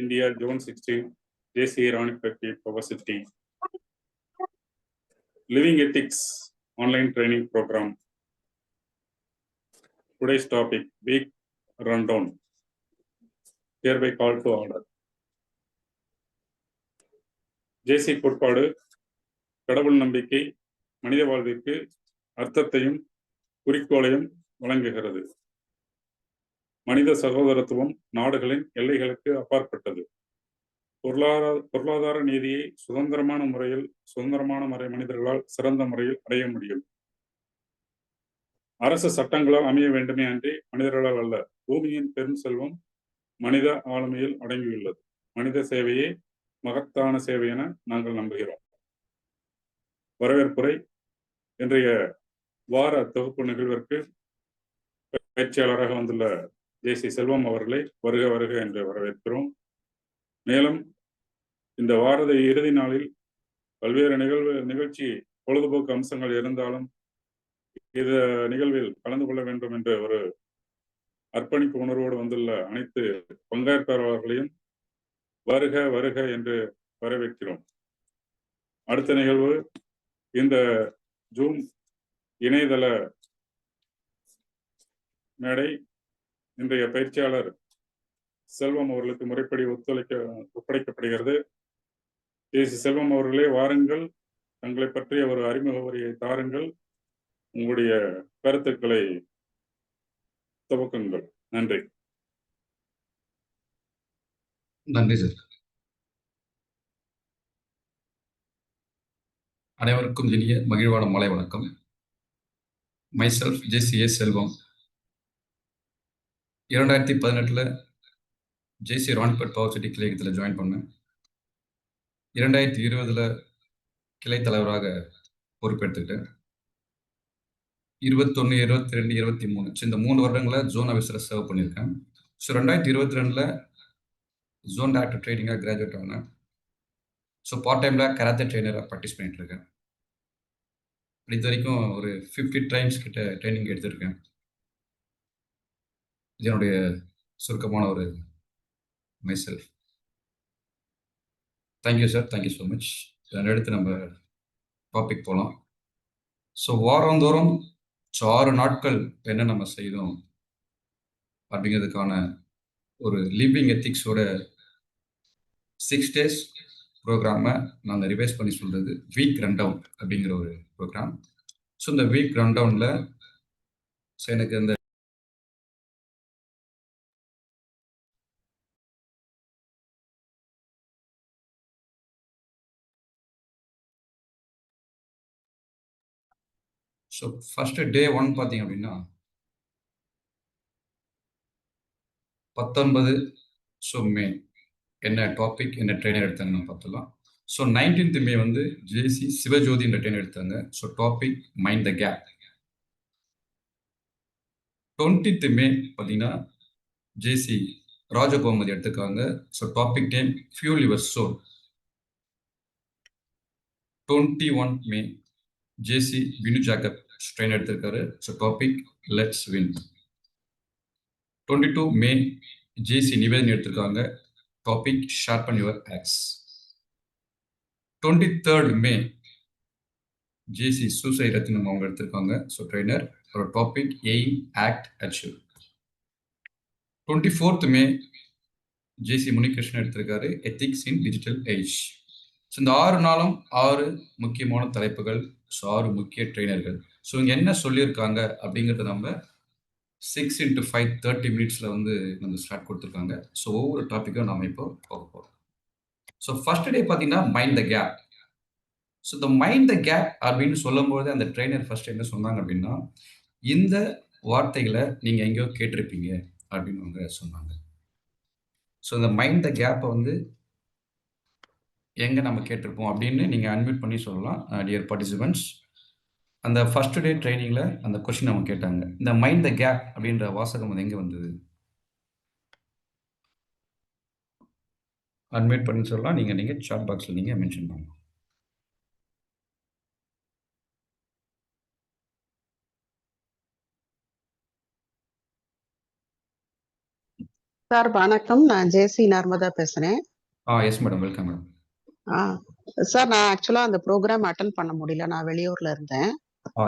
India, June 16, J.C. Ranipati University. Living Ethics Online Training Program. Today's topic, Week Rundown. Hereby call to order. ஜேசி கோட்பாடு கடவுள் நம்பிக்கை மனித வாழ்விற்கு அர்த்தத்தையும் குறிக்கோளையும் வழங்குகிறது. மனித சகோதரத்துவம் நாடுகளின் எல்லைகளுக்கு அப்பாற்பட்டது. பொருளாதார நீதியை சுதந்திரமான மனிதர்களால் சிறந்த முறையில் அடைய முடியும். அரசு சட்டங்களால் அமைய வேண்டுமே அன்றி மனிதர்களால் அல்ல. பூமியின் பெரும் செல்வம் மனித ஆளுமையில் அடங்கியுள்ளது. மனித சேவையே மகத்தான சேவை என நாங்கள் நம்புகிறோம். வரவேற்புரை. இன்றைய வார தொகுப்பு நிகழ்விற்கு பயிற்சியாளராக வந்துள்ள ஜேசி செல்வம் அவர்களை வருக வருக என்று வரவேற்கிறோம். மேலும் இந்த வார இறுதி நாளில் பல்வேறு நிகழ்ச்சி பொழுதுபோக்கு அம்சங்கள் இருந்தாலும் இந்த நிகழ்வில் கலந்து கொள்ள வேண்டும் என்ற ஒரு அர்ப்பணிப்பு உணர்வோடு வந்துள்ள அனைத்து பங்கேற்பாளர்களையும் வருக வருக என்று வரவேற்கிறோம். அடுத்த நிகழ்வு இந்த ஜூம் இணையதள மேடை இன்றைய பயிற்சியாளர் செல்வம் அவர்களுக்கு முறைப்படி ஒப்படைக்கப்படுகிறது. ஜேசி செல்வம் அவர்களே, வாருங்கள், தங்களை பற்றிய ஒரு அறிமுக உரையை தாருங்கள், உங்களுடைய கருத்துக்களை துவக்குங்கள். நன்றி. நன்றி சார். அனைவருக்கும் இனிய மகிழ்வான மாலை வணக்கம். மைசெல்ஃப் ஜேசிஏ செல்வம். 2018 ஜேசி ராணிப்பேட் பவர் சிட்டி கிளையகத்தில் ஜாயின் பண்ணேன். 2020 கிளை தலைவராக பொறுப்பெடுத்துக்கிட்டேன். 21, 22, 23 இந்த 3 வருடங்களை ஜோன் ஆஃபீஸரை சர்வ் பண்ணியிருக்கேன். ஸோ 2022 ஜோன் டைரக்டர் ட்ரைனிங்காக கிராஜுவேட் ஆனேன். ஸோ பார்ட் டைமில் கராத்தே ட்ரெயினராக ப்ராக்டிஸ் பண்ணிட்டு இருக்கேன். இது வரைக்கும் ஒரு 50 டைம்ஸ் கிட்ட ட்ரைனிங் எடுத்திருக்கேன். இது என்னுடைய சுருக்கமான ஒரு myself. Thank you sir, thank you so much. அடுத்து நம்ம டாபிக் போகலாம். ஸோ வாரந்தோறும் 6 நாட்கள் என்ன நம்ம செய்தோம் அப்படிங்கிறதுக்கான ஒரு லிவிங் எத்திக்ஸோட 6 days ப்ரோக்ராமை நாங்கள் ரிவைஸ் பண்ணி சொல்கிறது வீக் ரன்டவுன் அப்படிங்கிற ஒரு ப்ரோக்ராம். ஸோ இந்த வீக் ரன்டவுனில் எனக்கு இந்த ஸோ ஃபஸ்ட்டு டே 1 பார்த்தீங்க அப்படின்னா 19 மே என்ன டாபிக், என்ன ட்ரெயினர் எடுத்தாங்க நம்ம பார்த்துலாம். ஸோ 19th மே வந்து ஜேசி சிவஜோதி என்ற ட்ரெயினர் எடுத்தாங்க. So topic mind the gap. 20th May பார்த்தீங்கன்னா ஜேசி ராஜகோமதி எடுத்துக்காங்க. So topic name fuel your soul. 21 May JC Vinu Jacob train எடுத்திருக்காரு. So topic let's win. 22 May JC Nivedhan எடுத்திருக்காங்க. Topic sharpen your axe. 23rd May JC Soosai Rathnam அவங்க எடுத்திருக்காங்க. So trainer. ஒரு topic aim act achieve. 24th May JC Munikrishnan எடுத்திருக்காரு ethics in digital age. So இந்த 6 நாளும் 6 முக்கியமான தலைப்புகள். ஸோ 6 முக்கிய ட்ரெயினர்கள். ஸோ இங்கே என்ன சொல்லியிருக்காங்க அப்படிங்கிறத நம்ம 6 into 5 30 minutesல வந்து நம்ம ஸ்டார்ட் கொடுத்துருக்காங்க. ஸோ ஒவ்வொரு டாப்பிக்கும் நம்ம இப்போ போக போகிறோம். ஸோ ஃபர்ஸ்ட் டே பார்த்தீங்கன்னா மைண்ட் த கேப். ஸோ இந்த மைண்ட் த கேப் அப்படின்னு சொல்லும்போது அந்த ட்ரெயினர் ஃபர்ஸ்ட் என்ன சொன்னாங்க அப்படின்னா, இந்த வார்த்தைகளை நீங்கள் எங்கேயோ கேட்டிருப்பீங்க அப்படின்னு அவங்க சொன்னாங்க. ஸோ இந்த மைண்ட் த கேப்பை வந்து எங்கே நம்ம கேட்டிருப்போம் அப்படின்னு நீங்கள் அன்மியூட் பண்ணி சொல்லலாம். டியர் பார்ட்டிசிபென்ட்ஸ், அந்த ஃபர்ஸ்ட் டே ட்ரைனிங்கில் அந்த கொஸ்டின் அவங்க கேட்டாங்க, இந்த மைண்ட் த கேப் அப்படின்ற வாசகம் அது எங்கே வந்தது? அன்மியூட் பண்ணி சொல்லலாம். நீங்கள் சாட் பாக்ஸில் நீங்கள் மென்ஷன் பண்ணலாம். சார் வணக்கம். நான் ஜேசி நர்மதா பேசுறேன். Yes madam. Welcome madam. ஆ, சார் நான் ஆக்சுவலா அந்த ப்ரோக்ராம் அட்டன் பண்ண முடியல. நான் வெளியூர்ல இருந்தேன்.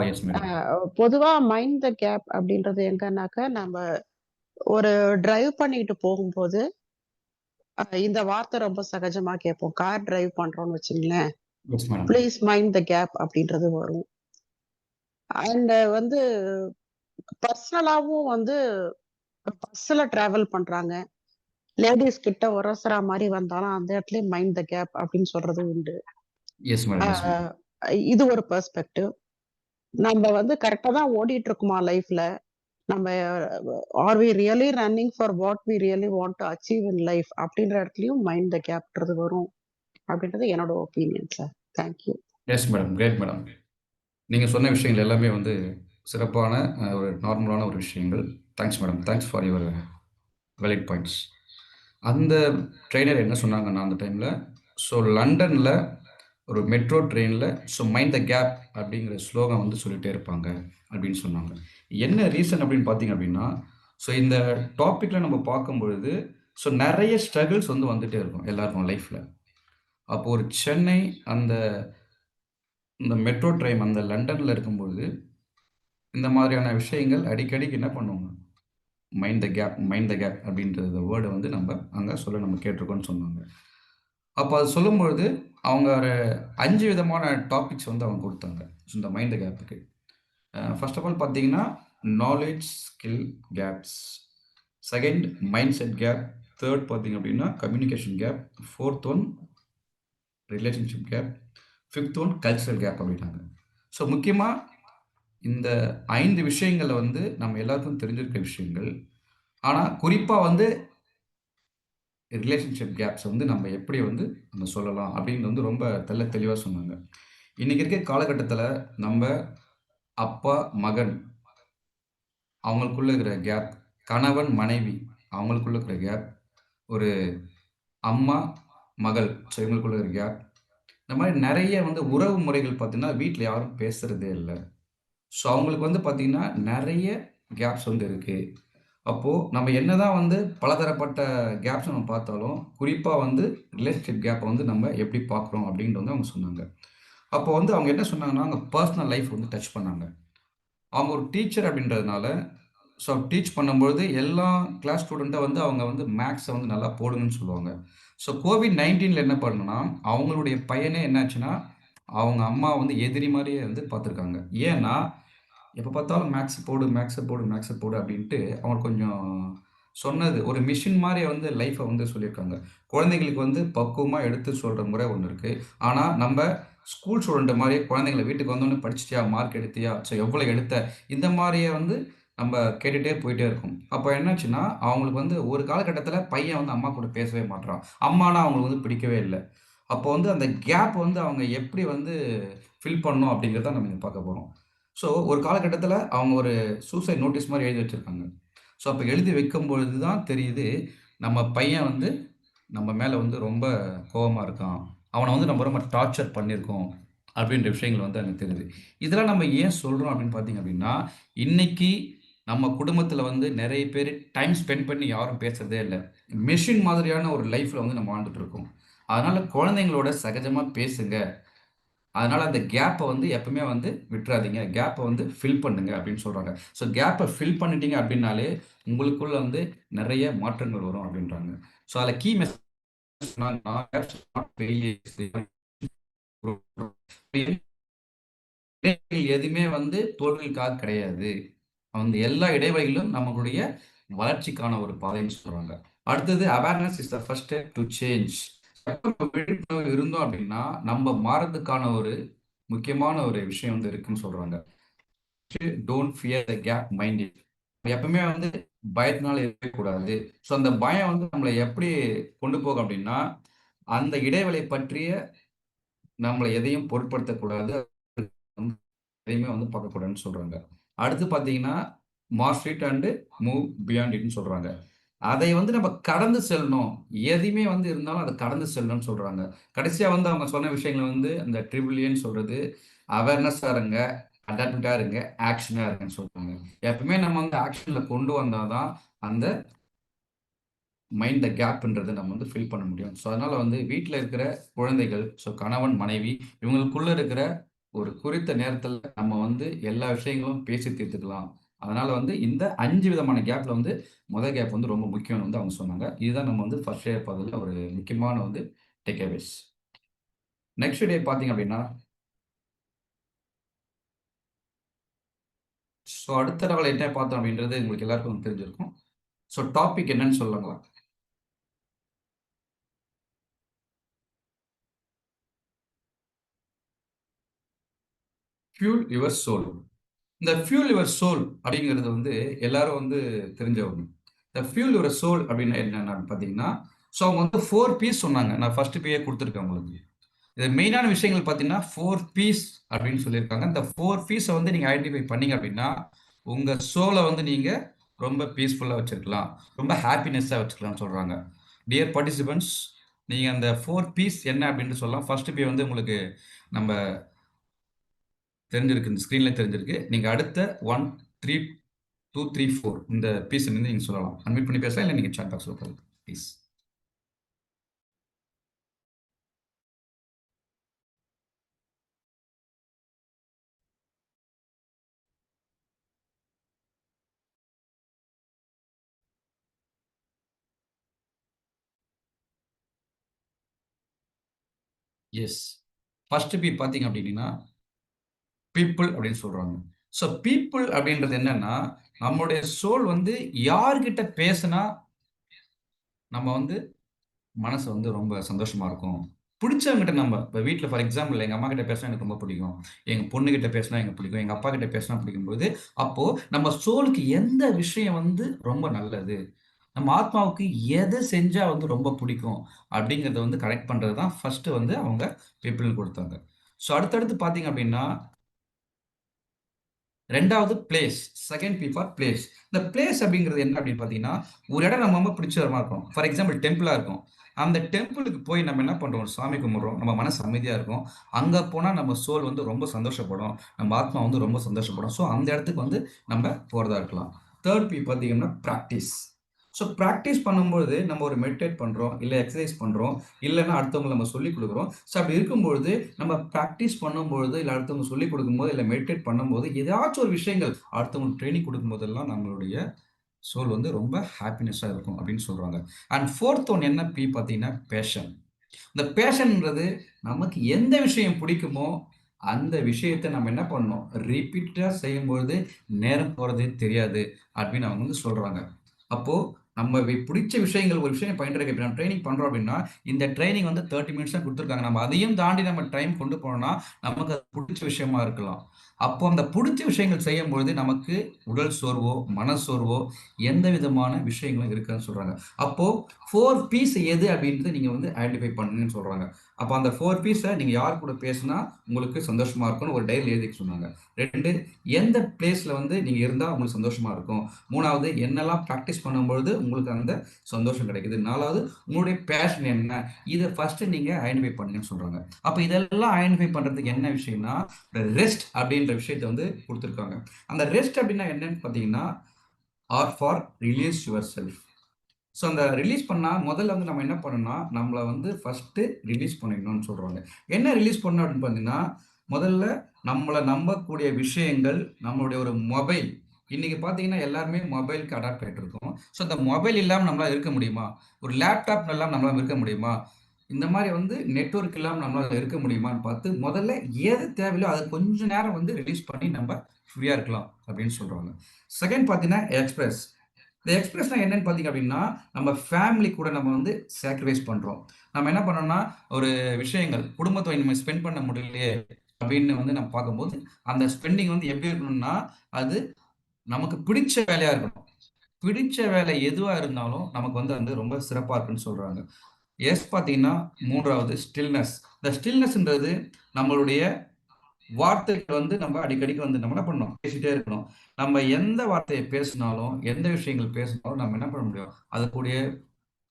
Yes madam. பொதுவா மைண்ட் த கேப் அப்படின்றது எங்கன்னாக்க, நம்ம ஒரு டிரைவ் பண்ணிட்டு போகும்போது இந்த வார்த்தை ரொம்ப சகஜமா கேட்போம். கார் டிரைவ் பண்றோம்னு வச்சுங்களேன், yes madam. Please mind the gap அப்படின்றது வரும். அண்ட் வந்து பர்சனலாவும் வந்து பஸ்ல டிராவல் பண்றாங்க. லேடிஸ் கிட்ட உரசுற மாதிரி வந்தாலும் அந்த இடத்துல மைண்ட் த கேப் அப்படின்னு சொல்றது உண்டு. Yes madam. Yes madam. இது ஒரு பெர்ஸ்பெக்டிவ். நம்ம வந்து கரெக்டா தான் ஓடிட்டு இருக்குமா லைஃப்ல? நம்ம are we really running for what we really want to achieve in life அப்படின்ற இடத்துலயும் மைண்ட் த கேப்ன்றது வரும் அப்படின்றது என்னோட opinion sir. Thank you. Yes madam. Great madam. நீங்கள் சொன்ன விஷயங்கள் எல்லாமே வந்து சிறப்பான ஒரு நார்மலான ஒரு விஷயங்கள். Thanks madam. Thanks for your valid points. அந்த ட்ரெயினர் என்ன சொன்னாங்கன்னா அந்த டைமில், ஸோ லண்டனில் ஒரு மெட்ரோ ட்ரெயினில் ஸோ மைண்ட் த கேப் அப்படிங்கிற ஸ்லோகம் வந்து சொல்லிகிட்டே இருப்பாங்க அப்படின்னு சொன்னாங்க. என்ன ரீசன் அப்படின்னு பார்த்தீங்க அப்படின்னா, ஸோ இந்த டாப்பிக்கில் நம்ம பார்க்கும் பொழுது ஸோ நிறைய ஸ்ட்ரகிள்ஸ் வந்து வந்துகிட்டே இருக்கும் எல்லாருக்கும் லைஃப்பில். அப்போ ஒரு சென்னை அந்த இந்த மெட்ரோ ட்ரெயின் அந்த லண்டனில் இருக்கும்பொழுது இந்த மாதிரியான விஷயங்கள் அடிக்கடிக்கு என்ன பண்ணுவாங்க, mind the gap mind the gap அப்படின்ற வேர்டை வந்து நம்ம கேட்டிருக்கோம்னு சொன்னாங்க. அப்போ அது சொல்லும்பொழுது அவங்க ஒரு 5 விதமான டாபிக்ஸ் வந்து அவங்க கொடுத்தாங்க இந்த மைண்ட் த கேப்புக்கு. ஃபர்ஸ்ட் ஆஃப் ஆல் பார்த்தீங்கன்னா knowledge skill gaps, second mindset gap, third பார்த்தீங்க அப்படின்னா communication gap, fourth one relationship gap, fifth one cultural gap அப்படின்னாங்க. ஸோ முக்கியமாக இந்த 5 விஷயங்களை வந்து நம்ம எல்லாருக்கும் தெரிஞ்சிருக்க விஷயங்கள். ஆனால் குறிப்பாக வந்து ரிலேஷன்ஷிப் கேப்ஸை வந்து நம்ம எப்படி வந்து நம்ம சொல்லலாம் அப்படின்னு வந்து ரொம்ப தெளிவாக சொன்னாங்க. இன்றைக்கி இருக்க காலகட்டத்தில் நம்ம அப்பா மகன் அவங்களுக்குள்ள இருக்கிற கேப், கணவன் மனைவி அவங்களுக்குள்ள இருக்கிற கேப், ஒரு அம்மா மகள் ஸோ இவங்களுக்குள்ள இருக்கிற கேப், இந்த மாதிரி நிறைய வந்து உறவு முறைகள் பார்த்தீங்கன்னா வீட்டில் யாரும் பேசுகிறதே இல்லை. ஸோ அவங்களுக்கு வந்து பார்த்தீங்கன்னா நிறைய கேப்ஸ் வந்து இருக்குது. அப்போது நம்ம என்னதான் வந்து பலதரப்பட்ட கேப்ஸ் நம்ம பார்த்தாலும் குறிப்பாக வந்து ரிலேஷன்ஷிப் கேப்பை வந்து நம்ம எப்படி பார்க்குறோம் அப்படின்ட்டு வந்து அவங்க சொன்னாங்க. அப்போ வந்து அவங்க என்ன சொன்னாங்கன்னா, அவங்க பர்சனல் லைஃப் வந்து டச் பண்ணாங்க. அவங்க ஒரு டீச்சர் அப்படின்றதுனால ஸோ டீச் பண்ணும்பொழுது எல்லா கிளாஸ் ஸ்டூடெண்ட்டை வந்து அவங்க வந்து மேக்ஸை வந்து நல்லா போடுங்கன்னு சொல்லுவாங்க. ஸோ கோவிட்-19 என்ன பண்ணுன்னா, அவங்களுடைய பையனே என்னாச்சுன்னா, அவங்க அம்மா வந்து எதிரி மாதிரியே வந்து பார்த்துருக்காங்க. ஏன்னா எப்போ பார்த்தாலும் மேக்ஸை போடு அப்படின்ட்டு அவங்க கொஞ்சம் சொன்னது ஒரு மிஷின் மாதிரி வந்து லைஃப்பை வந்து சொல்லியிருக்காங்க. குழந்தைங்களுக்கு வந்து பக்குவமாக எடுத்து சொல்கிற முறை ஒன்று இருக்குது. ஆனால் நம்ம ஸ்கூல் ஸ்டூடெண்ட் மாதிரியே குழந்தைங்கள வீட்டுக்கு வந்தோடனே படிச்சிட்டியா, மார்க் எடுத்தியா, ஸோ எவ்வளோ எடுத்த, இந்த மாதிரியே வந்து நம்ம கேட்டுகிட்டே போயிட்டே இருக்கோம். அப்போ என்னாச்சுன்னா அவங்களுக்கு வந்து ஒரு காலகட்டத்தில் பையன் வந்து அம்மா கூட பேசவே மாட்றான். அம்மானா அவங்களுக்கு வந்து பிடிக்கவே இல்லை. அப்போ வந்து அந்த கேப் வந்து அவங்க எப்படி வந்து ஃபில் பண்ணணும் அப்படிங்கிறத நம்ம இங்கே பார்க்க போகிறோம். ஸோ ஒரு காலகட்டத்தில் அவங்க ஒரு சூசைட் நோட்டீஸ் மாதிரி எழுதி வச்சுருக்காங்க. ஸோ அப்போ எழுதி வைக்கும்பொழுது தான் தெரியுது, நம்ம பையன் வந்து நம்ம மேலே வந்து ரொம்ப கோவமாக இருக்கான், அவனை வந்து நம்ம ரொம்ப டார்ச்சர் பண்ணியிருக்கோம் அப்படின்ற விஷயங்கள் வந்து அங்கே தெரியுது. இதெல்லாம் நம்ம ஏன் சொல்கிறோம் அப்படின்னு பார்த்தீங்க அப்படின்னா, இன்னைக்கு நம்ம குடும்பத்தில் வந்து நிறைய பேர் டைம் ஸ்பெண்ட் பண்ணி யாரும் பேசுகிறதே இல்லை. மெஷின் மாதிரியான ஒரு லைஃப்பில் வந்து நம்ம வாழ்ந்துட்டு இருக்கோம். அதனால் குழந்தைங்களோட சகஜமாக பேசுங்க. அதனால அந்த கேப்பை வந்து எப்பவுமே வந்து விட்டுறாதீங்க. கேப்பை வந்து ஃபில் பண்ணுங்க அப்படின்னு சொல்றாங்க. ஸோ கேப்பை ஃபில் பண்ணிட்டீங்க அப்படின்னாலே, உங்களுக்குள்ள வந்து நிறைய மாற்றங்கள் வரும் அப்படின்றாங்க. ஸோ அதில கீ மெசேஜ் என்னன்னா, கேப்ஸ் நாட் ஃபெயிலியர்ஸ். இடைவெளிகள் எதுவுமே வந்து தோல்விக்காக கிடையாது. அந்த எல்லா இடைவெளிகளும் நம்மளுடைய வளர்ச்சிக்கான ஒரு பாதைன்னு சொல்றாங்க. அடுத்தது awareness is the first step to change. எப்ப நம்ம விழிப்புணர்வு இருந்தோம் அப்படின்னா, நம்ம மாறதுக்கான ஒரு முக்கியமான ஒரு விஷயம் வந்து இருக்குன்னு சொல்றாங்க. Don't fear the gap mind it. எப்பவுமே வந்து பயத்தினால இருக்கக்கூடாது. ஸோ அந்த பயம் வந்து நம்மளை எப்படி கொண்டு போகும் அப்படின்னா, அந்த இடைவெளி பற்றிய நம்மளை எதையும் பொருட்படுத்தக்கூடாது. எதையுமே வந்து பார்க்கக்கூடாதுன்னு சொல்றாங்க. அடுத்து பார்த்தீங்கன்னா, master it and move beyond இட்ன்னு சொல்றாங்க. அதை வந்து நம்ம கடந்து செல்லணும். எதையுமே வந்து இருந்தாலும் அதை கடந்து செல்லணும்னு சொல்றாங்க. கடைசியா வந்து அவங்க சொன்ன விஷயங்கள் வந்து அந்த ட்ரிபிள் ஏன்னு சொல்றது, அவேர்னஸா இருங்க, அடாப்டா இருங்க, ஆக்ஷனா இருங்கன்னு சொல்றாங்க. எப்பவுமே நம்ம வந்து ஆக்ஷன்ல கொண்டு வந்தா தான் அந்த மைண்ட் த கேப்ன்றதை நம்ம வந்து ஃபில் பண்ண முடியும். ஸோ அதனால வந்து வீட்டில் இருக்கிற குழந்தைகள், ஸோ கணவன் மனைவி இவங்களுக்குள்ள இருக்கிற ஒரு குறித்த நேரத்தில் நம்ம வந்து எல்லா விஷயங்களும் பேசி தீர்த்துக்கலாம். அதனால வந்து இந்த 5 விதமான கேப்ல வந்து கேப் வந்து ரொம்ப முக்கியம்னு வந்து அவங்க சொன்னாங்க. இதுதான் நம்ம வந்து ஃபர்ஸ்ட் டே பார்த்ததுல ஒரு முக்கியமான வந்து டேக் அவேஸ். நெக்ஸ்ட் டே பார்த்தீங்க அப்படின்னா, ஸோ அடுத்த நாள் என்ன பார்த்தோம் அப்படின்றது உங்களுக்கு எல்லாருக்கும் தெரிஞ்சிருக்கும். ஸோ டாபிக் என்னன்னு சொல்லுங்களா? Fuel your soul. இந்த ஃபியூல் யுவர் சோல் அப்படிங்கிறது வந்து எல்லாரும் வந்து தெரிஞ்ச ஒண்ணு. இந்த ஃபியூல் யுவர் சோல் அப்படின்னா என்னன்னு பார்த்தீங்கன்னா, ஸோ அவங்க வந்து 4 பீஸ் சொன்னாங்க. நான் ஃபர்ஸ்ட் பீயே குடுத்துருக்கேன் உங்களுக்கு. இது மெயினான விஷயங்கள் பார்த்தீங்கன்னா 4 பீஸ் அப்படின்னு சொல்லியிருக்காங்க. இந்த 4 பீஸ வந்து நீங்க ஐடென்டிஃபை பண்ணீங்க அப்படின்னா, உங்க சோல வந்து நீங்க ரொம்ப பீஸ்ஃபுல்லா வச்சிருக்கலாம். ரொம்ப ஹாப்பினஸ்ஸா வச்சுக்கலாம்னு சொல்றாங்க. டியர் பார்ட்டிசிபென்ட்ஸ், நீங்க அந்த 4 பீஸ் என்ன அப்படின்னு சொல்லலாம். ஃபர்ஸ்ட் பி வந்து உங்களுக்கு நம்ம தெரிஞ்சிருக்கு. இந்த ஸ்க்ரீன்ல தெரிஞ்சிருக்கு. நீங்க அடுத்த 1, 3, 2, 3, 4 இந்த பீஸ் வந்து நீங்க சொல்லலாம். அன்மியூட் பண்ணி பேசலாம். இல்ல நீங்க சாட் பாக்ஸ்ல போடுங்க ப்ளீஸ். எஸ். ஃபர்ஸ்ட் பி பார்த்தீங்க அப்படின்னா, பீப்பிள் அப்படின்னு சொல்றாங்க. ஸோ பீப்பிள் அப்படின்றது என்னன்னா, நம்முடைய சோல் வந்து யார்கிட்ட பேசினா நம்ம வந்து மனசு வந்து ரொம்ப சந்தோஷமா இருக்கும். புடிச்சவங்ககிட்ட நம்ம இப்ப வீட்ல ஃபார் எக்ஸாம்பிள் எங்க அம்மா கிட்ட பேசினா எனக்கு ரொம்ப பிடிக்கும். எங்க பொண்ணுகிட்ட பேசினா எனக்கு பிடிக்கும். எங்க அப்பா கிட்ட பேசினா பிடிக்கும்போது, அப்போ நம்ம சோலுக்கு எந்த விஷயம் வந்து ரொம்ப நல்லது? நம்ம ஆத்மாவுக்கு எத செஞ்சா வந்து ரொம்ப பிடிக்கும்? அப்படிங்கிறத வந்து கனெக்ட் பண்றது தான் ஃபர்ஸ்ட் வந்து அவங்க பீப்பிள்ன்னு குடுத்தாங்க. ஸோ அடுத்தடுத்து பார்த்தீங்க அப்படின்னா 2வது place. Second P for place. இந்த பிளேஸ் அப்படிங்கிறது என்ன அப்படின்னு பார்த்தீங்கன்னா, ஒரு இடம் நம்ம ரொம்ப பிடிச்ச இடமா இருக்கும். ஃபார் எக்ஸாம்பிள் டெம்பிளா இருக்கும். அந்த டெம்பிளுக்கு போய் நம்ம என்ன பண்றோம்? ஒரு சாமி கும்பிடுறோம். நம்ம மனசு அமைதியா இருக்கும். அங்க போனா நம்ம சோல் வந்து ரொம்ப சந்தோஷப்படும். நம்ம ஆத்மா வந்து ரொம்ப சந்தோஷப்படும். ஸோ அந்த இடத்துக்கு வந்து நம்ம போறதா இருக்கலாம். 3 பி பார்த்தீங்கன்னா பிராக்டிஸ். ஸோ பிராக்டிஸ் பண்ணும்பொழுது நம்ம ஒரு மெடிடேட் பண்றோம், இல்ல எக்சர்சைஸ் பண்றோம், இல்லன்னா அடுத்தவங்களுக்கு நம்ம சொல்லிக் குடுக்குறோம். ஸோ அப்படி இருக்கும்பொழுது நம்ம பிராக்டிஸ் பண்ணும்பொழுது, இல்ல அடுத்தவங்க சொல்லிக் குடுக்கும்போது, இல்ல மெடிடேட் பண்ணும்போது, ஏதாச்சும் ஒரு விஷயங்கள் அடுத்தவங்களுக்கு ட்ரெய்னிங் குடுக்கும்போதெல்லாம் நம்மளுடைய சோல் வந்து ரொம்ப ஹாப்பினஸ்ஸா இருக்கும் அப்படின்னு சொல்றாங்க. அண்ட் 4த் ஒன் என்ன பி பார்த்தீங்கன்னா, பேஷன். இந்த பேஷன்ன்றது நமக்கு எந்த விஷயம் பிடிக்குமோ, அந்த விஷயத்த நம்ம என்ன பண்ணணும்? ரிப்பீட்டடா செய்யும்பொழுது நேரம் போறதே தெரியாது அப்படின்னு அவங்க வந்து சொல்றாங்க. அப்போ நம்ம பிடிச்ச விஷயங்கள் ஒரு விஷயம் பயின்றதுக்கு இப்ப நம்ம ட்ரெய்னிங் பண்றோம் அப்படின்னா, இந்த ட்ரெய்னிங் வந்து 30 மினிட்ஸ் தான் குடுத்துருக்காங்க. நம்ம அதையும் தாண்டி நம்ம டைம் கொண்டு போனோம்னா, நமக்கு அது புடிச்ச விஷயமா இருக்கலாம். அப்போ அந்த புடிச்ச விஷயங்கள் செய்யும்பொழுது நமக்கு உடல் சோர்வோ, மனசோர்வோ எந்த விதமான விஷயங்களும் இருக்காதுன்னு சொல்றாங்க. அப்போ 4 பீஸ் எது அப்படின்றத நீங்க வந்து ஐடென்டிஃபை பண்ணுங்கன்னு சொல்றாங்க. அப்ப அந்த 4 பீஸ நீங்க யார் கூட பேசினா உங்களுக்கு சந்தோஷமா இருக்கும்னு ஒரு டைரில எழுதிக்க சொன்னாங்க. 2 எந்த பிளேஸ்ல வந்து நீங்க இருந்தா உங்களுக்கு சந்தோஷமா இருக்கும். 3வது என்னெல்லாம் பிராக்டிஸ் பண்ணும்பொழுது உங்களுக்கு அந்த சந்தோஷம் கிடைக்குது. 4வது உங்களுடைய பேஷன் என்ன? இத ஃபர்ஸ்ட் நீங்க ஐடென்டிஃபை பண்ணுங்கன்னு சொல்றாங்க. அப்ப இதெல்லாம் ஐடென்டிஃபை பண்றதுக்கு என்ன விஷயம்னா, ரெஸ்ட் அப்படின்ற விஷயத்த வந்து குடுத்திருக்காங்க. அந்த ரெஸ்ட் அப்படின்னா என்னன்னு பார்த்தீங்கன்னா, R for release your self. So அந்த ரிலீஸ் பண்ணா முதல்ல வந்து நம்ம என்ன பண்ணணும்னா, நம்மள வந்து ஃபர்ஸ்ட்டு ரிலீஸ் பண்ணிக்கணும்னு சொல்றாங்க. என்ன ரிலீஸ் பண்ணணும் அப்படின்னு பார்த்தீங்கன்னா, முதல்ல நம்மள நம்பக்கூடிய விஷயங்கள், நம்மளுடைய ஒரு மொபைல். இன்னைக்கு பார்த்தீங்கன்னா, எல்லாருமே மொபைலுக்கு அடாப்ட் ஆயிட்டு இருக்கோம். ஸோ இந்த மொபைல் இல்லாம நம்மளால இருக்க முடியுமா? ஒரு லேப்டாப் இல்லாம நம்மளால இருக்க முடியுமா? இந்த மாரி வந்து நெட்வொர்க் இல்லாம நம்மளால இருக்க முடியுமான்னு பார்த்து, முதல்ல எது தேவையோ அத கொஞ்ச நேரம் வந்து ரிலீஸ் பண்ணி நம்ம ஃப்ரீயா இருக்கலாம் அப்படின்னு சொல்றாங்க. செகண்ட் பார்த்தீங்கன்னா, எக்ஸ்பிரஸ். இந்த எக்ஸ்பிரஸ்னா என்னன்னு பார்த்தீங்க அப்படின்னா, நம்ம ஃபேமிலி கூட நம்ம வந்து சாக்ரிஃபைஸ் பண்றோம். நம்ம என்ன பண்ணோம்னா, ஒரு விஷயங்கள் குடும்பத்தோட நம்ம ஸ்பெண்ட் பண்ண முடியலையே அப்படின்னு வந்து நம்ம பார்க்கும்போது, அந்த ஸ்பெண்டிங் வந்து எப்படி இருக்கணும்னா, அது நமக்கு பிடிச்ச வேலையா இருக்கணும். பிடிச்ச வேலை எதுவா இருந்தாலும் நமக்கு வந்து அது ரொம்ப சிறப்பா இருக்குன்னு சொல்றாங்க. பார்த்தீங்கன்னா, 3வது ஸ்டில்னஸ். இந்த ஸ்டில்னஸ்ன்றது நம்மளுடைய வார்த்தைகள் வந்து நம்ம அடிக்கடிக்கு வந்து நம்ம என்ன பண்ணணும்? பேசிட்டே இருக்கணும். நம்ம எந்த வார்த்தைய பேசினாலும், எந்த விஷயங்கள் பேசினாலும் நம்ம என்ன பண்ண முடியும்? அது கூடயே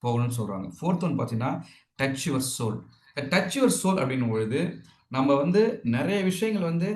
போகணும்னு சொல்றாங்க. 4த் ஒன் பார்த்தீங்கன்னா, டச் யுவர் சோல். இந்த டச் யுவர் சோல் அப்படின்னும் பொழுது, நம்ம வந்து நெறைய விஷயங்கள் வந்து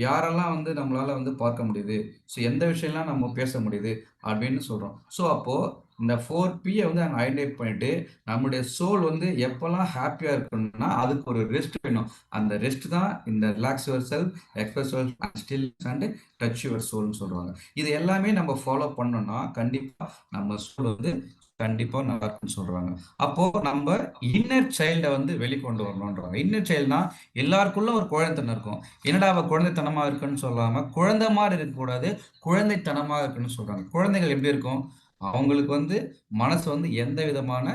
யாரெல்லாம் வந்து நம்மளால வந்து பார்க்க முடியுது. ஸோ எந்த விஷயம்லாம் நம்ம பேச முடியுது அப்படின்னு சொல்றோம். ஸோ அப்போ இந்த 4P வந்து நாங்க ஐடென்டிஃபை பண்ணிட்டு, நம்முடைய சோல் வந்து எப்பலாம் ஹேப்பியா இருக்கணும்னா, அதுக்கு ஒரு ரெஸ்ட் வேணும். அந்த ரெஸ்ட் தான் இந்த relax yourself, express your and still and touch your சோல்னு சொல்றாங்க. இது எல்லாமே நம்ம ஃபாலோ பண்ணோம்னா, கண்டிப்பா நம்ம சோல் வந்து கண்டிப்பா நல்லா இருக்கும்னு சொல்றாங்க. அப்போ நம்ம இன்னர் சைல்ட வந்து வெளிக்கொண்டு வரணும்ன்றாங்க. இன்னர் சைல்டுனா எல்லாருக்குள்ள ஒரு குழந்தைத்தனம் இருக்கும். என்னடா அவ குழந்தைத்தனமா இருக்குன்னு சொல்லாம, குழந்தை மாரி இருக்கக்கூடாது, குழந்தைத்தனமா இருக்குன்னு சொல்றாங்க. குழந்தைகள் எப்படி இருக்கும்? அவங்களுக்கு வந்து மனசு வந்து எந்த விதமான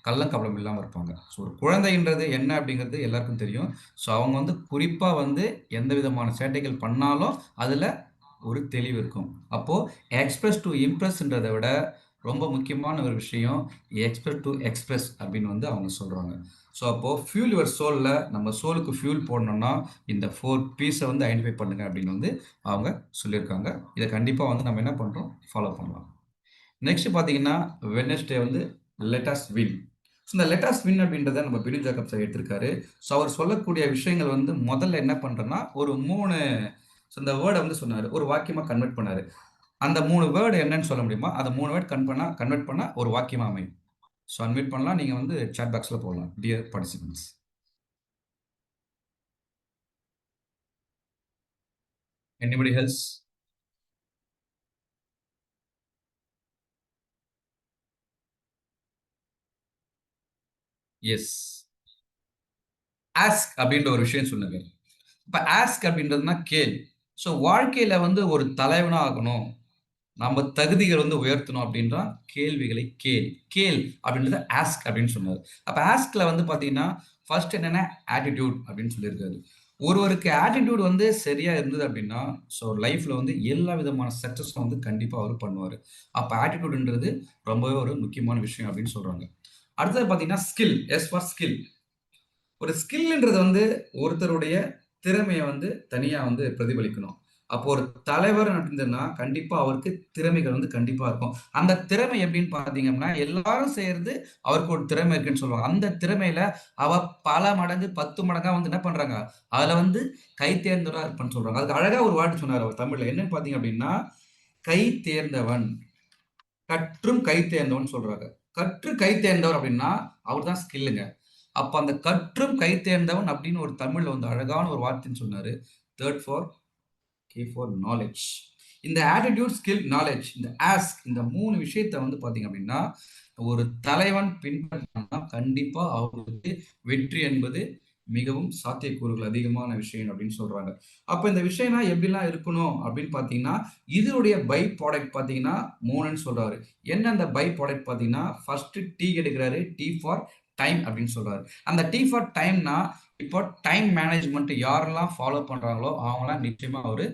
கள்ளங்கபடம் இல்லாம இருப்பாங்க. ஸோ ஒரு குழந்தைன்றது என்ன அப்படிங்கிறது எல்லாருக்கும் தெரியும். ஸோ அவங்க வந்து குறிப்பா வந்து எந்த விதமான சேட்டைகள் பண்ணாலும், அதுல ஒரு தெளிவு இருக்கும். அப்போ எக்ஸ்பிரஸ் டூ இம்ப்ரெஸ்ன்றத விட ரொம்ப முக்கியமான ஒரு விஷயம் எக்ஸ்பெக்ட் டு எக்ஸ்பிரஸ் அப்படின்னு வந்து அவங்க சொல்றாங்க. ஸோ அப்போ ஃபியூல் யுவர் சோல்ல நம்ம சோலுக்கு ஃபியூல் போடணும்னா இந்த 4 P's வந்து ஐடென்டிஃபை பண்ணுங்க அப்படின்னு வந்து அவங்க சொல்லியிருக்காங்க. இதை கண்டிப்பா வந்து நம்ம என்ன பண்றோம் ஃபாலோ பண்ணலாம். நெக்ஸ்ட் பார்த்தீங்கன்னா வெட்னஸ்டே வந்து லெட் அஸ் வின். ஸோ இந்த லெட் அஸ் வின் அப்படின்றத நம்ம பிலிப் ஜேக்கப் சார் எடுத்திருக்காரு. ஸோ அவர் சொல்லக்கூடிய விஷயங்கள் வந்து முதல்ல என்ன பண்றேன்னா ஒரு 3 இந்த வேர்டை வந்து சொன்னாரு. ஒரு வாக்கியமா கன்வெர்ட் பண்ணாரு. அந்த 3 வேர்டு என்னன்னு சொல்ல முடியுமா? அந்த 3 வேர்ட் கன்வெர்ட் பண்ணா ஒரு வாக்கியமா அமையும். ஸோ அன்மியூட் பண்ணலாம். நீங்க வந்து சாட் பாக்ஸ்ல போடலாம். Dear participants. Anybody else? Yes. Ask அப்படின்ற ஒரு விஷயம் சொன்னீங்க. இப்ப ஆஸ்க் அப்படின்றதுன்னா கேள். ஸோ வாழ்க்கையில வந்து ஒரு தலைவனா ஆகணும். நம்ம தகுதிகள் வந்து உயர்த்தணும் அப்படின்றா கேள்விகளை கேள். கேள் அப்படின்றத ஆஸ்க் அப்படின்னு சொன்னாரு. அப்ப ஆஸ்க்ல வந்து பார்த்தீங்கன்னா, ஃபர்ஸ்ட் என்னன்னா ஆட்டிட்யூட் அப்படின்னு சொல்லியிருக்காரு. ஒருவருக்கு ஆட்டிட்யூட் வந்து சரியா இருந்தது அப்படின்னா, ஸோ லைஃப்ல வந்து எல்லா விதமான சக்சஸும் வந்து கண்டிப்பா அவரு பண்ணுவாரு. அப்ப ஆட்டிட்யூட்ன்றது ரொம்பவே ஒரு முக்கியமான விஷயம் அப்படின்னு சொல்றாங்க. அடுத்தது பார்த்தீங்கன்னா ஸ்கில். S for skill. ஒரு ஸ்கில்ன்றது வந்து ஒருத்தருடைய திறமைய வந்து தனியா வந்து பிரதிபலிக்கணும். அப்போ ஒரு தலைவர் அப்படின்னா, கண்டிப்பா அவருக்கு திறமைகள் வந்து கண்டிப்பா இருக்கும். அந்த திறமை எப்படின்னு பார்த்தீங்கன்னா, எல்லாரும் செய்றது அவருக்கு ஒரு திறமை இருக்குன்னு சொல்லுவாங்க. அந்த திறமையில அவ பல மடங்கு 10 மடங்கா வந்து என்ன பண்றாங்க, அதுல வந்து கை தேர்ந்தவரா இருப்பான்னு சொல்றாங்க. அதுக்கு அழகா ஒரு வார்த்தை சொன்னாரு அவர் தமிழ்ல. என்னன்னு பார்த்தீங்க அப்படின்னா, கை தேர்ந்தவன், கற்றும் கை தேர்ந்தவன் சொல்றாங்க. கற்று கை தேர்ந்தவர் அப்படின்னா, அவர் தான் ஸ்கில்லுங்க. அப்ப அந்த கற்றும் கை தேர்ந்தவன் அப்படின்னு ஒரு தமிழ்ல வந்து அழகான ஒரு வார்த்தைன்னு சொன்னாரு. Third for K for knowledge. இந்த ஆட்டிட்யூட், ஸ்கில், நாலெட்ஜ் இந்த ஆஸ்க் இந்த 3 விஷயத்த வந்து பார்த்தீங்க அப்படின்னா, ஒரு தலைவன் பின்பற்றினா கண்டிப்பா அவருக்கு வெற்றி என்பது மிகவும் சாத்தியக்கூறுகள் அதிகமான விஷயம் அப்படின்னு சொல்றாங்க. அப்ப இந்த விஷயம்லாம் எப்படிலாம் இருக்கணும் அப்படின்னு பார்த்தீங்கன்னா, இதனுடைய பை ப்ராடக்ட் பார்த்தீங்கன்னா 3ன்னு சொல்றாரு. என்ன அந்த பை ப்ராடக்ட் பார்த்தீங்கன்னா, ஃபர்ஸ்ட் டி எடுக்குறாரு. டி ஃபார் டைம் அப்படின்னு சொல்றாரு. அந்த டி ஃபார் டைம்னா, இப்போ டைம் மேனேஜ்மென்ட் யாரெல்லாம் ஃபாலோ பண்றாங்களோ அவங்கலாம் நிச்சயமா ஒரு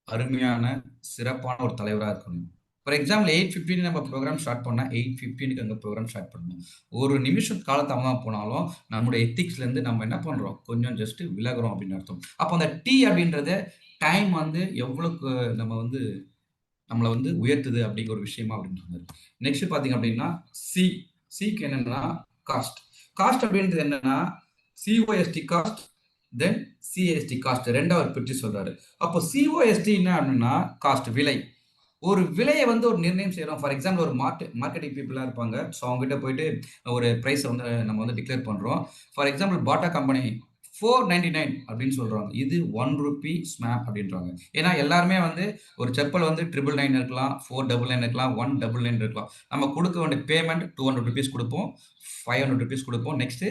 அருமையான, சிறப்பான ஒரு தலைவரா இருக்கணும். ஃபார் எக்ஸாம்பிள் 8:15 நம்ம புரோகிராம் ஸ்டார்ட் பண்ணா 8:15க்கு அங்க புரோகிராம் ஸ்டார்ட் பண்ணணும். ஒரு நிமிஷம் காலதாமதமா போனாலும் நம்முடைய எத்திக்ஸ்லேருந்து நம்ம என்ன பண்றோம்? கொஞ்சம் ஜஸ்ட் விலகுறோம் அப்படின்னு அர்த்தம். அப்போ அந்த டி அப்படின்றது டைம் வந்து எவ்வளவுக்கு நம்ம வந்து நம்மள வந்து உயர்த்துது அப்படிங்கிற ஒரு விஷயமா அப்படின்னு சொன்னாரு. நெக்ஸ்ட் பார்த்தீங்க அப்படின்னா சி. சிக்கு என்னன்னா காஸ்ட். காஸ்ட் அப்படின்றது என்னன்னா சிஓஎஸ்டி காஸ்ட், தென் சிஎஸ்டி காஸ்ட் 2ஆ அவர் பிரிச்சு சொல்றாரு. அப்போ சிஓஎஸ்டி என்ன அப்படின்னா காஸ்ட் விலை. ஒரு விலைய வந்து ஒரு நிர்ணயம் செய்றோம். ஃபார் எக்ஸாம்பிள் ஒரு மார்க்கெட்டிங் பீப்பிளா இருப்பாங்க. ஸோ அவங்ககிட்ட போயிட்டு ஒரு பிரைஸ வந்து நம்ம வந்து டிக்ளேர் பண்றோம். ஃபார் எக்ஸாம்பிள் பாட்டா கம்பெனி 499 அப்படின்னு சொல்றாங்க. இது ₹1 ஸ்மாப் அப்படின்றாங்க. ஏன்னா எல்லாருமே வந்து ஒரு செப்பல் வந்து 999 இருக்கலாம், 499 இருக்கலாம், 199 இருக்கலாம். நம்ம குடுக்க வேண்டிய பேமெண்ட் ₹200 குடுப்போம், ₹500 குடுப்போம். நெக்ஸ்ட்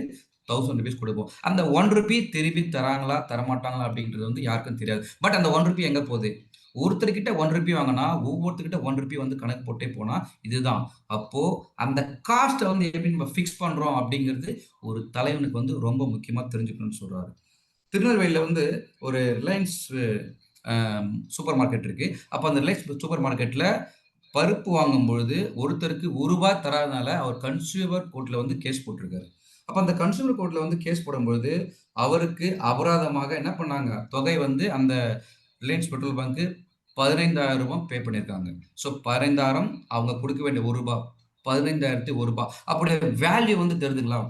₹1000 குடுப்போம். அந்த ₹1 திருப்பி தராங்களா, தரமாட்டாங்களா அப்படின்றது வந்து யாருக்கும் தெரியாது. பட் அந்த ₹1 எங்க போது? ஒருத்தர்கிட்ட ₹1 வாங்குனா, ஒவ்வொருத்தர்கிட்ட ₹1 வந்து கணக்கு போட்டே போனா, இதுதான். அப்போ அந்த காஸ்ட்ட வந்து எப்படி நம்ம ஃபிக்ஸ் பண்றோம் அப்படிங்கிறது ஒரு தலைவனுக்கு வந்து ரொம்ப முக்கியமா தெரிஞ்சுக்கணும்னு சொல்றாரு. திருநெல்வேலியில வந்து ஒரு ரிலையன்ஸ் அ சூப்பர் மார்க்கெட் இருக்கு. அப்ப அந்த ரிலையன்ஸ் சூப்பர் மார்க்கெட்ல பருப்பு வாங்கும்பொழுது ஒருத்தருக்கு ரூ. 1 தராதனால அவர் கன்சியூமர் கோர்ட்ல வந்து கேஸ் போட்டிருக்காரு. அப்ப அந்த கன்சியூமர் கோர்ட்ல வந்து கேஸ் போடும்பொழுது, அவருக்கு அபராதமாக என்ன பண்ணாங்க, தொகை வந்து அந்த ரிலையன்ஸ் பெட்ரோல் பங்க் ₹15,000 பே பண்ணியிருக்காங்க. ஸோ 15,000 அவங்க குடுக்க வேண்டிய ரூ. 1 ₹15,000 அப்படியே வேல்யூ வந்து தெரிதுங்களா?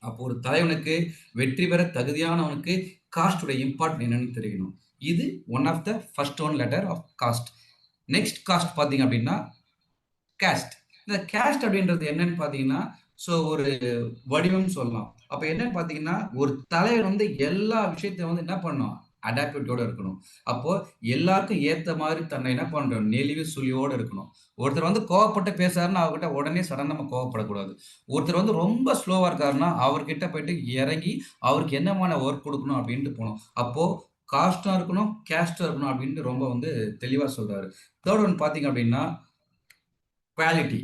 அப்போ ஒரு தலைவனுக்கு வெற்றி பெற தகுதியானவனுக்கு காஸ்ட் உடைய இம்பார்ட்டன்ட் என்னன்னு தெரியணும். இது one of the first one letter of cast. Next cast பார்த்தீங்க அப்படின்னா, காஸ்ட். இந்த கேஸ்ட் அப்படின்றது என்னன்னு பார்த்தீங்கன்னா, ஸோ ஒரு வடிவம் சொல்லலாம். அப்ப என்னன்னு பார்த்தீங்கன்னா, ஒரு தலைவர் வந்து எல்லா விஷயத்தையும் வந்து என்ன பண்ணணும்? அடாப்டிவிட்டியோட இருக்கணும். அப்போ எல்லாருக்கும் ஏத்த மாரி தன்னை என்ன பண்றோம்? நெளிவு சுழிவோட இருக்கணும். ஒருத்தர் வந்து கோவப்பட்டு பேசுறாருன்னா, அவர்கிட்ட உடனே சடனா நம்ம கோவப்படக்கூடாது. ஒருத்தர் வந்து ரொம்ப ஸ்லோவா இருக்காருன்னா, அவர்கிட்ட போயிட்டு இறங்கி, அவருக்கு என்னமான ஒர்க் குடுக்கணும் அப்படின்ட்டு போணும். அப்போ காஸ்ட்டா இருக்கணும், கேஸ்ட்டா இருக்கணும் அப்படின்ட்டு ரொம்ப வந்து தெளிவா சொல்றாரு. 3 ஒன் பார்த்தீங்க அப்படின்னா, குவாலிட்டி.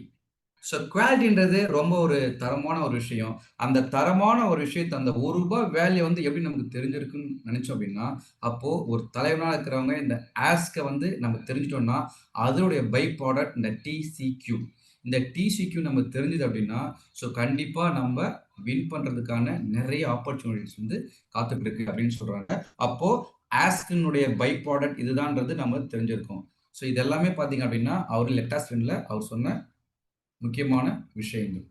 ஸோ குவாலிட்டின்றது ரொம்ப ஒரு தரமான ஒரு விஷயம். அந்த தரமான ஒரு விஷயத்த அந்த ரூ. 1 வேல்யூ வந்து எப்படி நமக்கு தெரிஞ்சிருக்குன்னு நெனச்சோம் அப்டின்னா, அப்போ ஒரு தலைவனா இருக்கிறவங்க இந்த ஆஸ்க்க வந்து நம்ம தெரிஞ்சுட்டோம்னா, அதனுடைய பை ப்ராடக்ட் இந்த டிசிக்யூ. இந்த டிசிக்யூ நமக்கு தெரிஞ்சது அப்டின்னா, ஸோ கண்டிப்பா நம்ப வின் பண்றதுக்கான நெறைய ஆப்பர்ச்சுனிட்டீஸ் வந்து காத்துட்டு இருக்கு அப்டின்னு சொல்றாங்க. அப்போ ஆஸ்க்கினுடைய பை ப்ராடக்ட் இதுதான்றது நம்ம தெரிஞ்சிருக்கோம். ஸோ இது எல்லாமே பார்த்தீங்க அப்டின்னா, அவரு லெக்டாஸ் வின்ல அவர் சொன்ன முக்கியமான விஷயங்கள்.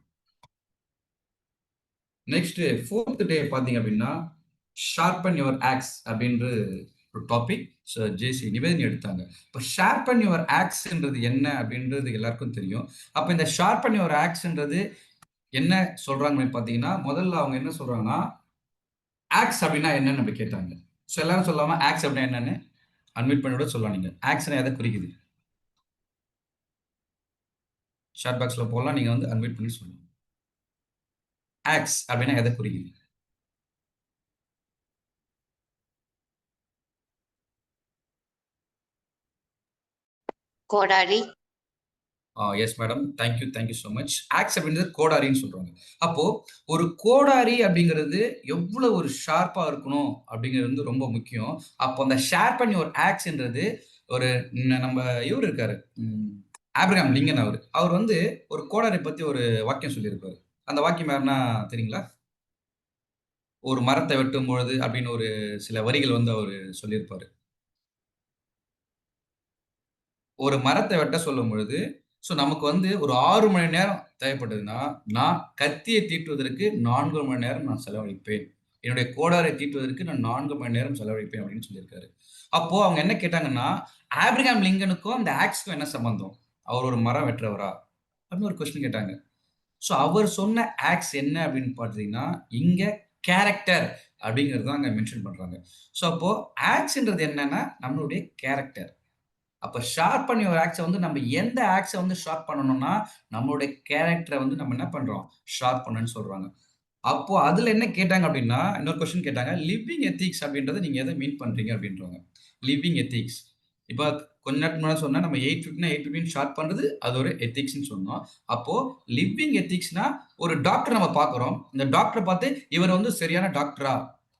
நெக்ஸ்ட் 4த் டே பார்த்தீங்க அப்படின்னா, ஷார்ப்பன் யுவர் ஆக்ஸ் அப்படின்ற ஒரு டாபிக் ஜேசி நிவேதினி எடுத்தாங்க. இப்ப ஷார்ப்பன் யுவர் ஆக்ஸ்ன்றது என்ன அப்படின்றது எல்லாருக்கும் தெரியும். அப்ப இந்த ஷார்ப்பன் யுவர் ஆக்ஸ்ன்றது என்ன சொல்றாங்கன்னு பார்த்தீங்கன்னா, முதல்ல அவங்க என்ன சொல்றாங்கன்னா, ஆக்ஸ் அப்படின்னா என்னன்னு அப்படி கேட்டாங்க. எல்லாரும் சொல்லாம ஆக்ஸ் அப்படின்னா என்னன்னு அன்மியூட் பண்ணி கூட சொல்லலாம் நீங்க. ஆக்ஸ்னா எத குறிக்குது? சாட் பாக்ஸ்ல போடலாம். நீங்க வந்து அன்மியூட் பண்ணி சொல்லலாம். ஆக்ஸ் அப்படின்னா எத குறிக்குது? கோடாரி. Yes madam. Thank you so much. Axe அப்படின்றது கோடாரின்னு சொல்றாங்க. அப்போ ஒரு கோடாரி அப்படிங்கிறது எவ்வளவு ஒரு ஷார்ப்பா இருக்கணும் அப்படிங்கிறது வந்து ரொம்ப முக்கியம். அப்போ அந்த ஷார்ப்பன் யுவர் ஆக்ஸ்ன்றது ஒரு நம்ம இவரு இருக்காரு. ஆபிரகாம் லிங்கன் அவரு. அவர் வந்து ஒரு கோடாரி பத்தி ஒரு வாக்கியம் சொல்லியிருப்பாரு. அந்த வாக்கியம் யாருன்னா தெரியுங்களா? ஒரு மரத்த வெட்டும்பொழுது அப்படின்னு ஒரு சில வரிகள் வந்து அவரு சொல்லியிருப்பாரு. ஒரு மரத்த வெட்ட சொல்லும்பொழுது, நமக்கு வந்து ஒரு 6 மணி நேரம் தேவைப்பட்டதுன்னா, நான் கத்திய தீட்டுவதற்கு 4 மணி நேரம் நான் செலவழிப்பேன். என்னுடைய கோடாரை தீட்டுவதற்கு நான் 4 மணி நேரம் செலவழிப்பேன் அப்படின்னு சொல்லியிருக்காரு. அப்போ அவங்க என்ன கேட்டாங்கன்னா, ஆபிரகாம் லிங்கனுக்கும் அந்த ஆக்ஸ்க்கும் என்ன சம்பந்தம்? அவர் ஒரு மரம் வெட்டுறவரா? அப்படின்னு ஒரு கொஸ்டின் கேட்டாங்க. அவர் சொன்ன ஆக்ஸ் என்ன அப்படின்னு பார்த்தீங்கன்னா, இங்க கேரக்டர் அப்படிங்கிறது தான் அங்க மென்ஷன் பண்றாங்க. அப்போ ஆக்ஸ்ன்றது என்னன்னா, நம்மளுடைய கேரக்டர். அப்ப ஷார்ப்பன் யுவர் ஆக்ஸ வந்து நம்ம எந்த ஆக்ஸ வந்து ஷார்ப் பண்ணணும்னா, நம்மளுடைய கேரக்டர வந்து நம்ம என்ன பண்றோம்? ஷார்ப் பண்ணணும்னு சொல்றாங்க. அப்போ அதுல என்ன கேட்டாங்க அப்டின்னா, இன்னொரு கொஸ்டின் கேட்டாங்க. லிவிங் எத்திக்ஸ் அப்டின்றத நீங்க எத மீன் பண்றீங்க அப்டின்றாங்க. Living ethics. இப்ப கொஞ்ச நேரத்துக்கு முன்னாடி சொன்னேன். நம்ம 8:15னா 8:15 ஷார்ட் பண்றது அது ஒரு எத்திக்ஸ்ன்னு சொன்னோம். அப்போ லிவிங் எத்திக்ஸ்னா ஒரு டாக்டர் நம்ம பார்க்குறோம். இந்த டாக்டர பார்த்து இவர் வந்து சரியான டாக்டரா?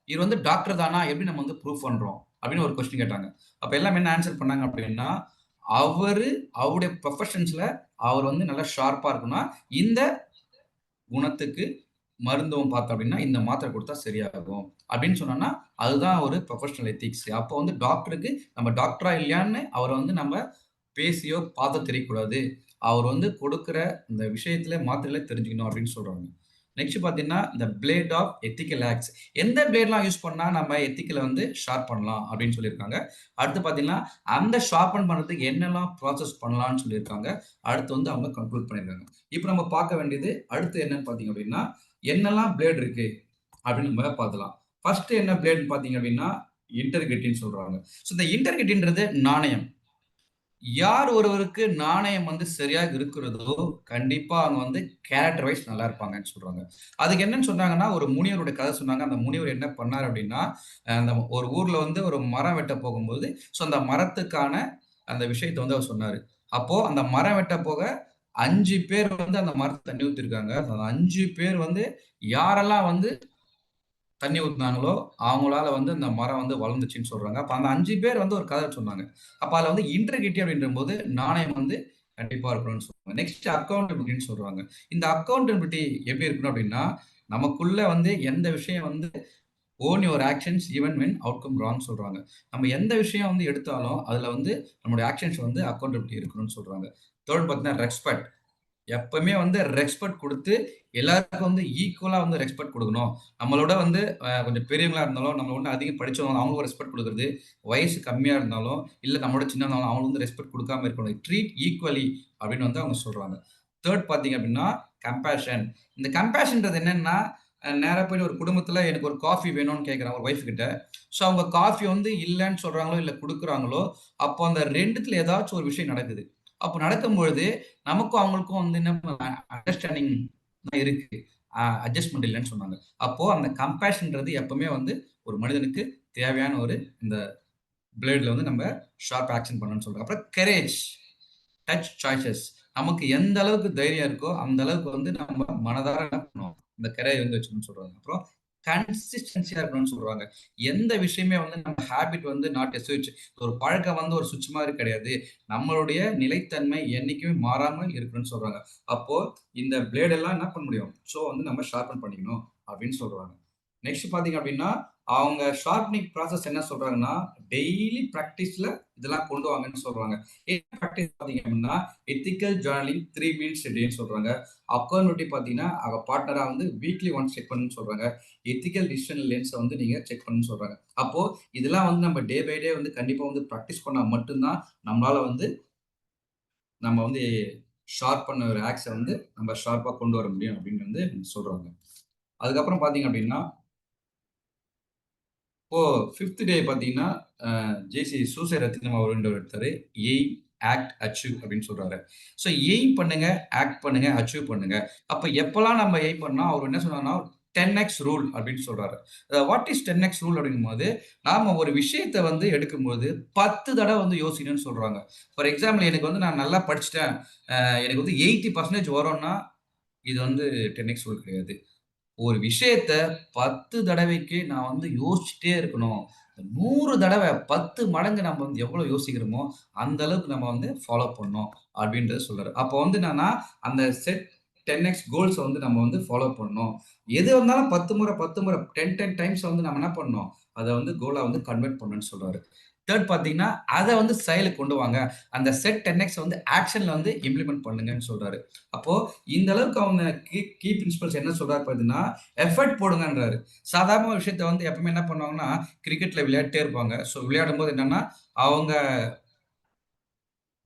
இவர் வந்து டாக்டர் தானா? எப்படி நம்ம வந்து ப்ரூவ் பண்றோம்? அப்படின்னு ஒரு கொஸ்டின் கேட்டாங்க. அப்ப எல்லாரும் என்ன ஆன்சர் பண்ணாங்க அப்படின்னா, அவரு அவருடைய ப்ரொஃபஷன்ஸ்ல அவர் வந்து நல்லா ஷார்ப்பா இருக்கணும்னா, இந்த குணத்துக்கு மருந்துவம் பார்த்தோம் அப்படின்னா, இந்த மாத்திரை குடுத்தா சரியாகும். அப்படின்னு சொன்னோம்னா, அதுதான் ஒரு ப்ரொஃபஷனல் எத்திக்ஸ். அப்போ வந்து டாக்டருக்கு நம்ம டாக்டரா இல்லையான்னு அவர வந்து நம்ம பேசியோ, பாத்தோ தெரியக்கூடாது. அவர் வந்து கொடுக்கிற இந்த விஷயத்தில மாத்திரையில தெரிஞ்சுக்கணும் அப்படின்னு சொல்றாங்க. நெக்ஸ்ட் பார்த்தீங்கன்னா, the blade of ethical acts. எந்த பிளேட்லாம் யூஸ் பண்ணா நம்ம எத்திக்கல வந்து ஷார்ப் பண்ணலாம் அப்படின்னு சொல்லியிருக்காங்க. அடுத்து பார்த்தீங்கன்னா, அந்த ஷார்ப்பன் பண்றதுக்கு என்னெல்லாம் ப்ராசஸ் பண்ணலாம்னு சொல்லியிருக்காங்க. அடுத்து வந்து அவங்க கன்க்ளூட் பண்ணியிருக்காங்க. இப்ப நம்ம பார்க்க வேண்டியது அடுத்து என்னன்னு பார்த்தீங்க அப்படின்னா, என்னெல்லாம் பிளேட் இருக்கு அப்படின்னு நம்ம பார்த்தலாம். ஃபர்ஸ்ட் என்ன பிளேட்ன்னு பார்த்தீங்க அப்படின்னா, இன்டர்கிரிட்டின்னு சொல்றாங்க. இந்த இன்டர்கிரிட்டின்றது நாணயம். யார் ஒருவருக்கு நாணயம் வந்து சரியாக இருக்கிறதோ, கண்டிப்பா அவங்க வந்து கேரக்டர் வைஸ் நல்லா இருப்பாங்கன்னு சொல்றாங்க. அதுக்கு என்னன்னு சொன்னாங்கன்னா, ஒரு முனிவருடைய கதை சொன்னாங்க. அந்த முனிவர் என்ன பண்ணாரு அப்படின்னா, அந்த ஒரு ஊர்ல வந்து ஒரு மரம் வெட்ட போகும்போது, அந்த மரத்துக்கான அந்த விஷயத்த வந்து அவர் சொன்னாரு. அப்போ அந்த மரம் வெட்ட போக 5 பேர் வந்து அந்த மரத்த தண்ணி ஊத்திருக்காங்க. அந்த 5 பேர் வந்து யாரெல்லாம் வந்து தண்ணி ஊத்துனாங்களோ, அவங்களால வந்து அந்த மரம் வந்து வளர்ந்துச்சுன்னு சொல்றாங்க. அப்ப அந்த 5 பேர் வந்து ஒரு கதை சொன்னாங்க. அப்ப அதுல வந்து இன்டெகிரிட்டி அப்படின்றபோது நாணயம் வந்து கண்டிப்பா இருக்கணும்னு சொல்றாங்க. நெக்ஸ்ட் அக்கவுண்டபிலிட்டின்னு சொல்றாங்க. இந்த அக்கவுண்டபிலிட்டி எப்படி இருக்கணும் அப்படின்னா, நமக்குள்ள வந்து எந்த விஷயம் வந்து own your actions even when outcome wrong சொல்றாங்க. நம்ம எந்த விஷயம் வந்து எடுத்தாலும், அதுல வந்து நம்முடைய ஆக்ஷன்ஸ் வந்து அக்கவுண்டபிலிட்டி இருக்கணும்னு சொல்றாங்க. 3 பார்த்தீங்கன்னா ரெஸ்பெக்ட். எப்பவுமே வந்து ரெஸ்பெக்ட் குடுத்து, எல்லாருக்கும் வந்து ஈக்குவலா வந்து ரெஸ்பெக்ட் குடுக்கணும். நம்மளோட வந்து கொஞ்சம் பெரியவங்களா இருந்தாலும், நம்மள விட அதிகம் படிச்சவங்க அவங்களுக்கும் ரெஸ்பெக்ட் குடுக்குறது. வயசு கம்மியா இருந்தாலும், இல்ல நம்மளோட சின்னவங்க அவங்களுக்கு வந்து ரெஸ்பெக்ட் குடுக்காம இருக்கணும். ட்ரீட் ஈக்குவலி அப்படின்னு வந்து அவங்க சொல்றாங்க. தேர்ட் பார்த்தீங்க அப்படின்னா கம்பேஷன். இந்த கம்பேஷன்றது என்னன்னா, நேரா போய் ஒரு குடும்பத்தில எனக்கு ஒரு காஃபி வேணும்னு கேட்குறான் ஒரு ஒய்ஃப் கிட்ட. ஸோ அவங்க காஃபி வந்து இல்லன்னு சொல்றாங்களோ, இல்ல குடுக்குறாங்களோ, அப்போ அந்த 2த்துல ஏதாச்சும் ஒரு விஷயம் நடக்குது. அப்போ நடக்கும்பொழுது நமக்கும் அவங்களுக்கும் வந்து என்ன அண்டர்ஸ்டாண்டிங் தான் இருக்கு. அட்ஜஸ்ட்மென்ட் இல்லன்னு சொன்னாங்க. அப்போ அந்த கம்பேஷன்றது எப்பவுமே வந்து ஒரு மனிதனுக்கு தேவையான ஒரு இந்த பிளேட்ல வந்து நம்ம ஷார்ப் ஆக்ஷன் பண்ணணும்னு சொல்றோம். அப்புறம் கரேஜ், டச் சாய்ஸஸ். நமக்கு எந்த அளவுக்கு தைரியம் இருக்கோ, அந்த அளவுக்கு வந்து நம்ம மனதார என்ன பண்ணணும், இந்த கரேஜ் வந்து வச்சுக்கணும்னு சொல்றாங்க. அப்புறம் கன்சிஸ்டன்சியா இருக்கணும்னு சொல்றாங்க. எந்த விஷயமே வந்து நம்ம ஹேபிட் வந்து நாட் எ ஸ்விட்ச். ஒரு பழக்கம் வந்து ஒரு சுவிட்ச் மாரி கிடையாது. நம்மளுடைய நிலைத்தன்மை என்னைக்குமே மாறாமல் இருக்கணும்னு சொல்றாங்க. அப்போ இந்த பிளேட் எல்லாம் என்ன பண்ண முடியும்? ஸோ வந்து நம்ம ஷார்ப்பன் பண்ணிக்கணும் அப்படின்னு சொல்றாங்க. நெக்ஸ்ட் பார்த்தீங்க அப்படின்னா, அவங்க ஷார்ப்பனிங் ப்ராசஸ் என்ன சொல்றாங்கன்னா, டெய்லி பிராக்டிஸ்ல இதெல்லாம் கொண்டு வாங்கன்னு சொல்றாங்க. என்ன பிராக்டிஸ் பார்த்தீங்க அப்படின்னா, எத்திக்கல் ஜர்னலிங் 3 மினிட்ஸ் a டேன்னு சொல்றாங்க. அக்கவுண்டபிலிட்டி பார்த்தீங்கன்னா, அவ பார்ட்னரா வந்து வீக்லி ஒன்ஸ் செக் பண்ணணும்னு சொல்றாங்க. எத்திக்கல் டிசிஷன் லென்ஸ வந்து நீங்க செக் பண்ணணும்னு சொல்றாங்க. அப்போ இதெல்லாம் வந்து நம்ம டே பை டே வந்து கண்டிப்பா வந்து பிராக்டிஸ் பண்ணா மட்டும் தான் நம்மளால வந்து நம்ம வந்து ஷார்ப் பண்ண ஒரு ஆக்ஸ வந்து நம்ம ஷார்ப்பா கொண்டு வர முடியும் அப்படின்னு வந்து சொல்றாங்க. அதுக்கப்புறம் பார்த்தீங்க அப்படின்னா, இப்போ 5த் டே பார்த்தீங்கன்னா, ஜேசி சூசை ரத்தினம் அவர்கள் எடுத்தாரு. எய்ம், ஆக்ட், அச்சீவ் அப்படின்னு சொல்றாரு. ஸோ எய்ம் பண்ணுங்க, ஆக்ட் பண்ணுங்க, அச்சீவ் பண்ணுங்க. அப்ப எப்பலாம் நம்ம எய்ம் பண்ணா, அவர் என்ன சொன்னார்ன்னா, 10x ரூல் அப்படின்னு சொல்றாரு. வாட் இஸ் 10x ரூல் அப்படிங்கும்போது, நாம ஒரு விஷயத்த வந்து எடுக்கும்போது 10 தடவ வந்து யோசிக்கணும்னு சொல்றாங்க. ஃபார் எக்ஸாம்பிள் எனக்கு வந்து நான் நல்லா படிச்சுட்டேன். எனக்கு வந்து 80% வரும்னா, இது வந்து 10x ரூல் கிடையாது. ஒரு விஷயத்த 10 தடவைக்கு நான் வந்து யோசிச்சுட்டே இருக்கணும். 100 தடவ 10 மடங்கு நம்ம வந்து எவ்வளோ யோசிக்கிறோமோ, அந்த அளவுக்கு நம்ம வந்து ஃபாலோ பண்ணணும் அப்படின்றத சொல்றாரு. அப்போ வந்து என்னன்னா, அந்த செட் 10x கோல்ஸ வந்து நம்ம வந்து ஃபாலோ பண்ணணும். எது வந்தாலும் 10 முறை 10 முறை 10 டைம்ஸ் வந்து நம்ம என்ன பண்ணணும், அத வந்து கோலா வந்து கன்வெர்ட் பண்ணணும்னு சொல்றாரு. தேர்ட் பார்த்தீங்கன்னா, அத வந்து செயலுக்கு கொண்டு வாங்க. அந்த செட் 10x வந்து ஆக்ஷன்ல வந்து இம்ப்ளிமெண்ட் பண்ணுங்கன்னு சொல்றாரு. அப்போ இந்த அளவுக்கு அவங்க கீ பிரின்சிபல்ஸ் என்ன சொல்றாரு பார்த்தீங்கன்னா, எஃபோர்ட் போடுங்கன்றாரு. சாதாரண விஷயத்த வந்து எப்பவுமே என்ன பண்ணுவாங்கன்னா, கிரிக்கெட்ல விளையாடிட்டே இருப்பாங்க. ஸோ விளையாடும்போது என்னன்னா, அவங்க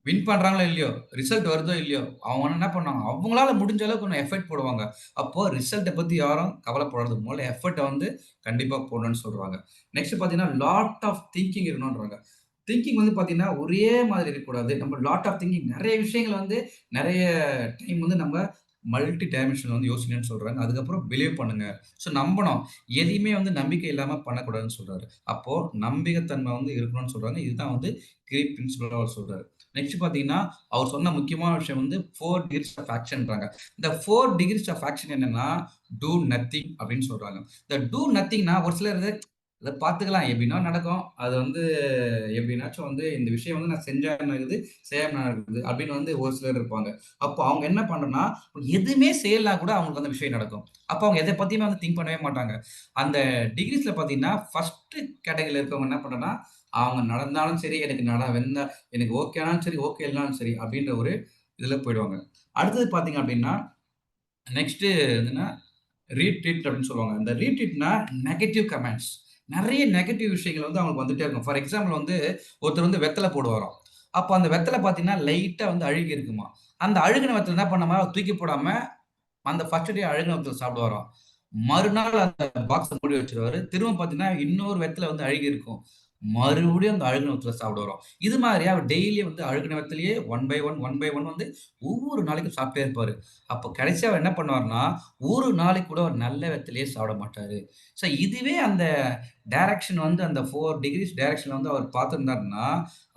வின் பண்றாங்களோ இல்லையோ, ரிசல்ட் வருதோ இல்லையோ, அவங்க என்ன பண்ணுவாங்க, அவங்களால முடிஞ்ச அளவுக்கு கொஞ்சம் எஃபோர்ட் போடுவாங்க. அப்போ ரிசல்ட்ட பத்தி யாரும் கவலைப்படாதது. முதல்ல எஃபோர்ட்ட வந்து கண்டிப்பா போடணும்னு சொல்றாங்க. நெக்ஸ்ட் பார்த்தீங்கன்னா, லாட் ஆஃப் திங்கிங் இருக்கணும்ன்றாங்க. திங்கிங் வந்து பார்த்தீங்கன்னா, ஒரே மாதிரி இருக்கக்கூடாது. நம்ம லாட் ஆஃப் திங்கிங் நெறைய விஷயங்கள வந்து நெறைய டைம் வந்து நம்ம மல்டி டைமென்ஷன்ல வந்து யோசிக்கணும்னு சொல்றாங்க. அதுக்கப்புறம் பிலீவ் பண்ணுங்க. ஸோ நம்பணும். எதையுமே வந்து நம்பிக்கை இல்லாம பண்ணக்கூடாதுன்னு சொல்றாரு. அப்போ நம்பகத்தன்மை வந்து இருக்கணும்னு சொல்றாங்க. இதுதான் வந்து கிரீப் பிரின்சிபலா அவர் சொல்றாரு. நெக்ஸ்ட் பார்த்தீங்கன்னா, அவர் சொன்ன முக்கியமான விஷயம் வந்து 4 டிகிரீஸ் ஆஃப் ஆக்ஷன்றாங்க. இந்த 4 டிகிரீஸ் ஆஃப் ஆக்ஷன் என்னன்னா, டூ நத்திங் அப்படின்னு சொல்றாங்க. இந்த டூ நத்திங்னா ஒரு சிலர் அத பார்த்துக்கலாம். எப்படின்னா நடக்கும். அது வந்து எப்படின்னாச்சும் வந்து இந்த விஷயம் வந்து நான் செஞ்சா என்ன ஆகுது, செய்யாம என்ன ஆகுது அப்படின்னு வந்து ஒரு சிலர் இருப்பாங்க. அப்போ அவங்க என்ன பண்ணணும்னா, எதுவுமே செய்யலனா கூட அவங்களுக்கு அந்த விஷயம் நடக்கும். அப்போ அவங்க எத பத்தியுமே வந்து திங்க் பண்ணவே மாட்டாங்க. அந்த டிகிரீஸ்ல பார்த்தீங்கன்னா, ஃபர்ஸ்ட் கேட்டகரில இருக்கவங்க என்ன பண்றோம்னா, அவங்க நடந்தாலும் சரி, எனக்கு ஓகே ஆனாலும் சரி, ஓகே இல்லனாலும் சரி அப்படின்ற ஒரு இதுல போயிடுவாங்க. அடுத்தது பார்த்தீங்க அப்படின்னா, நெக்ஸ்ட்டு என்னன்னா ரீட்வீட் அப்படின்னு சொல்லுவாங்க. இந்த ரீட்வீட்னா நெகட்டிவ் கமெண்ட்ஸ். நெறைய நெகட்டிவ் விஷயங்கள் வந்து அவங்களுக்கு வந்துட்டே இருக்கும். ஃபார் எக்ஸாம்பிள் வந்து ஒருத்தர் வந்து வெத்தல போடுவாராம். அப்ப அந்த வெத்தல பார்த்தீங்கன்னா, லைட்டா வந்து அழுகி இருக்குமாம். அந்த அழுகுன வெத்தல என்ன பண்ணாம தூக்கி போடாம அந்த ஃபர்ஸ்ட் டே அழுகுன வெத்தல சாப்பிடுவாராம். மறுநாள் அந்த பாக்ஸ மூடி வச்சுருவாரு. திரும்ப பார்த்தீங்கன்னா, இன்னொரு வெத்தல வந்து அழுகி இருக்கும். மறுபடியும் அந்த அழுகுன வெத்தல சாப்பிடுவாராம். இது மாரி அவர் டெய்லி வந்து அழுகுன வெத்தலயே ஒன் பை ஒன் வந்து ஒவ்வொரு நாளைக்கும் சாப்பிட்டே இருப்பாரு. அப்போ கடைசியா அவர் என்ன பண்ணுவாருன்னா, ஒரு நாளைக்கு கூட ஒரு நல்ல வெத்தலயே சாப்பிட மாட்டாரு. ஸோ இதுவே அந்த டைரக்ஷன் வந்து அந்த 4 டிகிரீஸ் டைரக்ஷன்ல வந்து அவர் பார்த்திருந்தாருன்னா,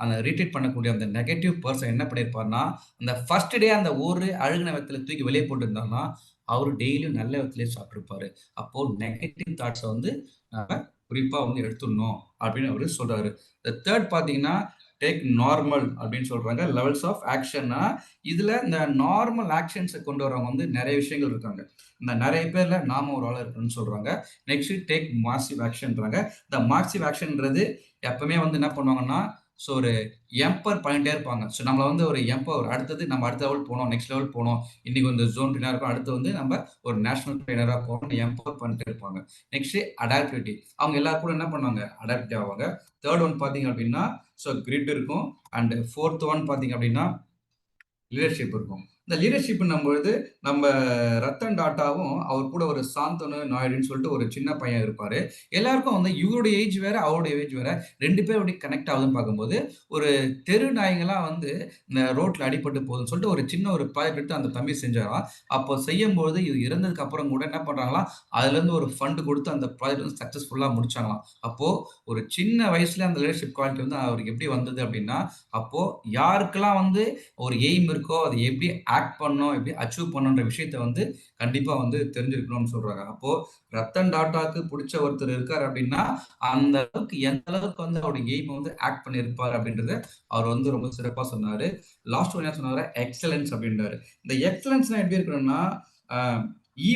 அந்த ரீட்வீட் பண்ணக்கூடிய அந்த நெகட்டிவ் பெர்சன் என்ன பண்ணியிருப்பார்ன்னா, அந்த ஃபர்ஸ்ட் டே அந்த ஒரு அழுகுன வெத்தல தூக்கி வெளிய போட்டிருந்தார்ன்னா, அவரு டெய்லியும் நல்ல வெத்தலயே சாப்பிட்டுருப்பாரு. அப்போ நெகட்டிவ் தாட்ஸ வந்து நாம குறிப்பா வந்து எடுத்துடணும் அப்படின்னு அவரு சொல்றாரு. இந்த தேர்ட் பார்த்தீங்கன்னா, டேக் நார்மல் அப்படின்னு சொல்றாங்க. லெவல்ஸ் ஆஃப் ஆக்ஷன்னா, இதுல இந்த நார்மல் ஆக்ஷன்ஸ கொண்டு வரவங்க வந்து நெறைய விஷயங்கள் இருக்காங்க. இந்த நெறைய பேர்ல நாம ஒரு ஆளா இருக்கணும்னு சொல்றாங்க. நெக்ஸ்ட் டேக் மாசிவ் ஆக்ஷன்றாங்க. இந்த மாசிவ் ஆக்ஷன்ன்றது எப்பவுமே வந்து என்ன பண்ணுவாங்கன்னா, ஸோ ஒரு எம்பர் பண்ணிட்டே இருப்பாங்க. ஸோ நம்மள வந்து ஒரு அடுத்தது நம்ம அடுத்த லெவல் போணும், நெக்ஸ்ட் லெவல் போணும். இன்னைக்கு வந்து ஜோன் ட்ரெயினரா இருக்கோம். அடுத்து வந்து நம்ம ஒரு நேஷனல் ட்ரெயினரா போகணும்னு எம்பவர் பண்ணிட்டே இருப்பாங்க. நெக்ஸ்ட் அடாப்டிவிட்டி. அவங்க எல்லாரும் கூட என்ன பண்ணுவாங்க? அடாப்ட் ஆவாங்க. தேர்ட் ஒன் பார்த்தீங்க அப்படின்னா, ஸோ கிரிட் இருக்கும். அண்ட் 4த் ஒன் பார்த்தீங்க அப்படின்னா, லீடர்ஷிப் இருக்கும். இந்த லீடர்ஷிப்ன்னும் பொழுது நம்ம ரத்தன் டாட்டாவும் அவர் கூட ஒரு சாந்தனு நாயுடுன்னு சொல்லிட்டு ஒரு சின்ன பையன் இருப்பாரு. எல்லாருக்கும் வந்து இவருடைய ஏஜ் வேற, அவருடைய ஏஜ் வேற. 2 பேரும் எப்படி கனெக்ட் ஆகுதுன்னு பார்க்கும்போது, ஒரு தெரு நாய்ங்கலாம் வந்து இந்த ரோட்ல அடிபட்டு போகுதுன்னு சொல்லிட்டு ஒரு சின்ன ஒரு ப்ராஜெக்ட் எடுத்து அந்த தம்பி செஞ்சாராம். அப்போ செய்யும்போது இது இறந்ததுக்கு அப்புறம் கூட என்ன பண்றாங்களாம், அதுலேருந்து ஒரு ஃபண்ட் குடுத்து அந்த ப்ராஜெக்ட் வந்து சக்சஸ்ஃபுல்லா முடிச்சாங்களாம். அப்போ ஒரு சின்ன வயசுல அந்த லீடர்ஷிப் குவாலிட்டி வந்து அவருக்கு எப்படி வந்தது அப்படின்னா, அப்போ யாருக்கெல்லாம் வந்து ஒரு எய்ம் இருக்கோ, அத எப்படி ஆக்ட் பண்ணணும், எப்படி அச்சீவ் பண்ணணுன்ற விஷயத்த வந்து கண்டிப்பா வந்து தெரிஞ்சிருக்கணும்னு சொல்றாங்க. அப்போ ரத்தன் டாட்டாக்கு புடிச்ச ஒருத்தர் இருக்காரு அப்படின்னா, அந்த அளவுக்கு எந்த அளவுக்கு வந்து அவருடைய எய்ம வந்து ஆக்ட் பண்ணியிருப்பார் அப்படின்றத அவர் வந்து ரொம்ப சிறப்பா சொன்னாரு. லாஸ்ட் ஒன் என்ன சொன்னாரு? எக்ஸலன்ஸ் அப்படின்றாரு. இந்த எக்ஸலன்ஸ்னா எப்படி இருக்கணும்னா, அ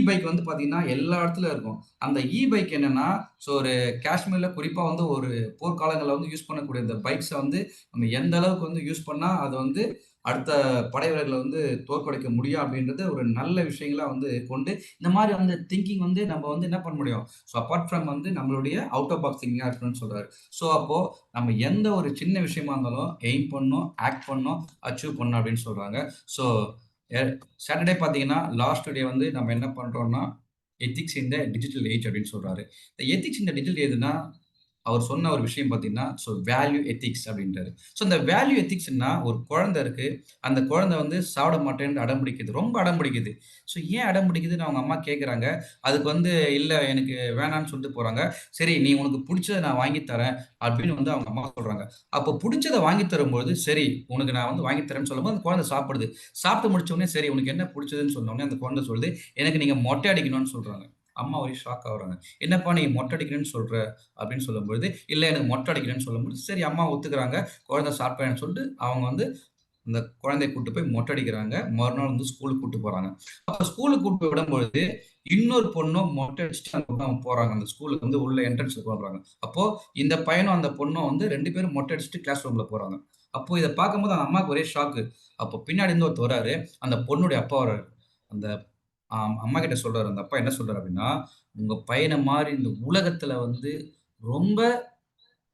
பைக் வந்து பார்த்தீங்கன்னா, எல்லா இடத்துலயும் இருக்கும். அந்த பைக் என்னன்னா, ஒரு காஷ்மீர்ல குறிப்பா வந்து ஒரு போர்க்காலங்கள்ல வந்து யூஸ் பண்ணக்கூடிய இந்த பைக்ஸ வந்து நம்ம எந்த அளவுக்கு வந்து யூஸ் பண்ணா, அது வந்து அடுத்த படை வீரர்கள வந்து தோற்கடிக்க முடியும் அப்படின்றது ஒரு நல்ல விஷயங்களா வந்து கொண்டு, இந்த மாரி வந்து திங்கிங் வந்து நம்ம வந்து என்ன பண்ண முடியும்? அபார்ட் ஃப்ரம் வந்து நம்மளுடைய அவுட் ஆஃப் பாக்ஸ் திங்கிங்கா இருக்கணும்னு சொல்றாரு. அப்போ நம்ம எந்த ஒரு சின்ன விஷயமா இருந்தாலும் எய்ம் பண்ணணும், ஆக்ட் பண்ணணும், அச்சீவ் பண்ணணும் அப்படின்னு சொல்றாங்க. ஸோ எ சாட்டர்டே பார்த்தீங்கன்னா, லாஸ்ட் டே வந்து நம்ம என்ன பண்றோம்னா, ethics in the digital age அப்படின்னு சொல்றாரு. இந்த எத்திக்ஸ் இன் த டிஜிட்டல் ஏஜ்னா அவர் சொன்ன ஒரு விஷயம் பார்த்தீங்கன்னா, வேல்யூ எத்திக்ஸ் அப்படின்றாரு. இந்த வேல்யூ எத்திக்ஸ்ன்னா ஒரு குழந்தை இருக்கு. அந்த குழந்தை வந்து சாப்பிட மாட்டேன்னு அடம் பிடிக்குது. ரொம்ப அடம் பிடிக்குது. ஏன் அடம் பிடிக்குதுன்னு அவங்க அம்மா கேட்குறாங்க. அதுக்கு வந்து இல்ல எனக்கு வேணான்னு சொல்லிட்டு போறாங்க. சரி நீ உனக்கு புடிச்சத நான் வாங்கி தரேன் அப்படின்னு வந்து அவங்க அம்மா சொல்றாங்க. அப்போ புடிச்சத வாங்கி தரும்போது, சரி உனக்கு நான் வந்து வாங்கி தரேன்னு சொல்லும்போது அந்த குழந்தை சாப்பிடுது. சாப்பிட்டு முடிச்ச உடனே சரி உனக்கு என்ன புடிச்சதுன்னு சொன்ன உடனே அந்த குழந்தை சொல்லுது, எனக்கு நீங்க மொட்டை அடிக்கணும்னு சொல்றாங்க. அம்மா ஒரே ஷாக் ஆகுறாங்க. என்னப்பா நீ மொட்டை அடிக்கிறேன்னு சொல்ற? அப்படின்னு சொல்லும்பொழுது, இல்ல எனக்கு மொட்டை அடிக்கிறேன்னு சொல்லும்போது, சரி அம்மா ஒத்துக்கிறாங்க. குழந்தை சாப்பிட்டேன்னு சொல்லிட்டு, அவங்க வந்து அந்த குழந்தைய கூட்டு போய் மொட்டை அடிக்கிறாங்க. மறுநாள் வந்து ஸ்கூலுக்கு கூட்டு போறாங்க. அப்ப ஸ்கூலுக்கு கூட்டு போய் விடும்பொழுது, இன்னொரு பொண்ணும் மொட்டை அடிச்சுட்டு அந்த பொண்ணு போறாங்க. அந்த ஸ்கூலுக்கு வந்து உள்ள என்ட்ரன்ஸ்ல போறாங்க. அப்போ இந்த பையனும், அந்த பொண்ணும் வந்து 2 பேரும் மொட்டை அடிச்சுட்டு கிளாஸ் ரூம்ல போறாங்க. அப்போ இத பார்க்கும்போது அந்த அம்மாவுக்கு ஒரே ஷாக்கு. அப்போ பின்னாடி இருந்து ஒருத்தர் வராரு. அந்த பொண்ணுடைய அப்பா வராரு. அந்த அம்மாகிட்ட சொல்றாரு. அந்த அப்பா என்ன சொல்றாரு அப்படின்னா, "உங்க பையன மாரி இந்த உலகத்துல வந்து ரொம்ப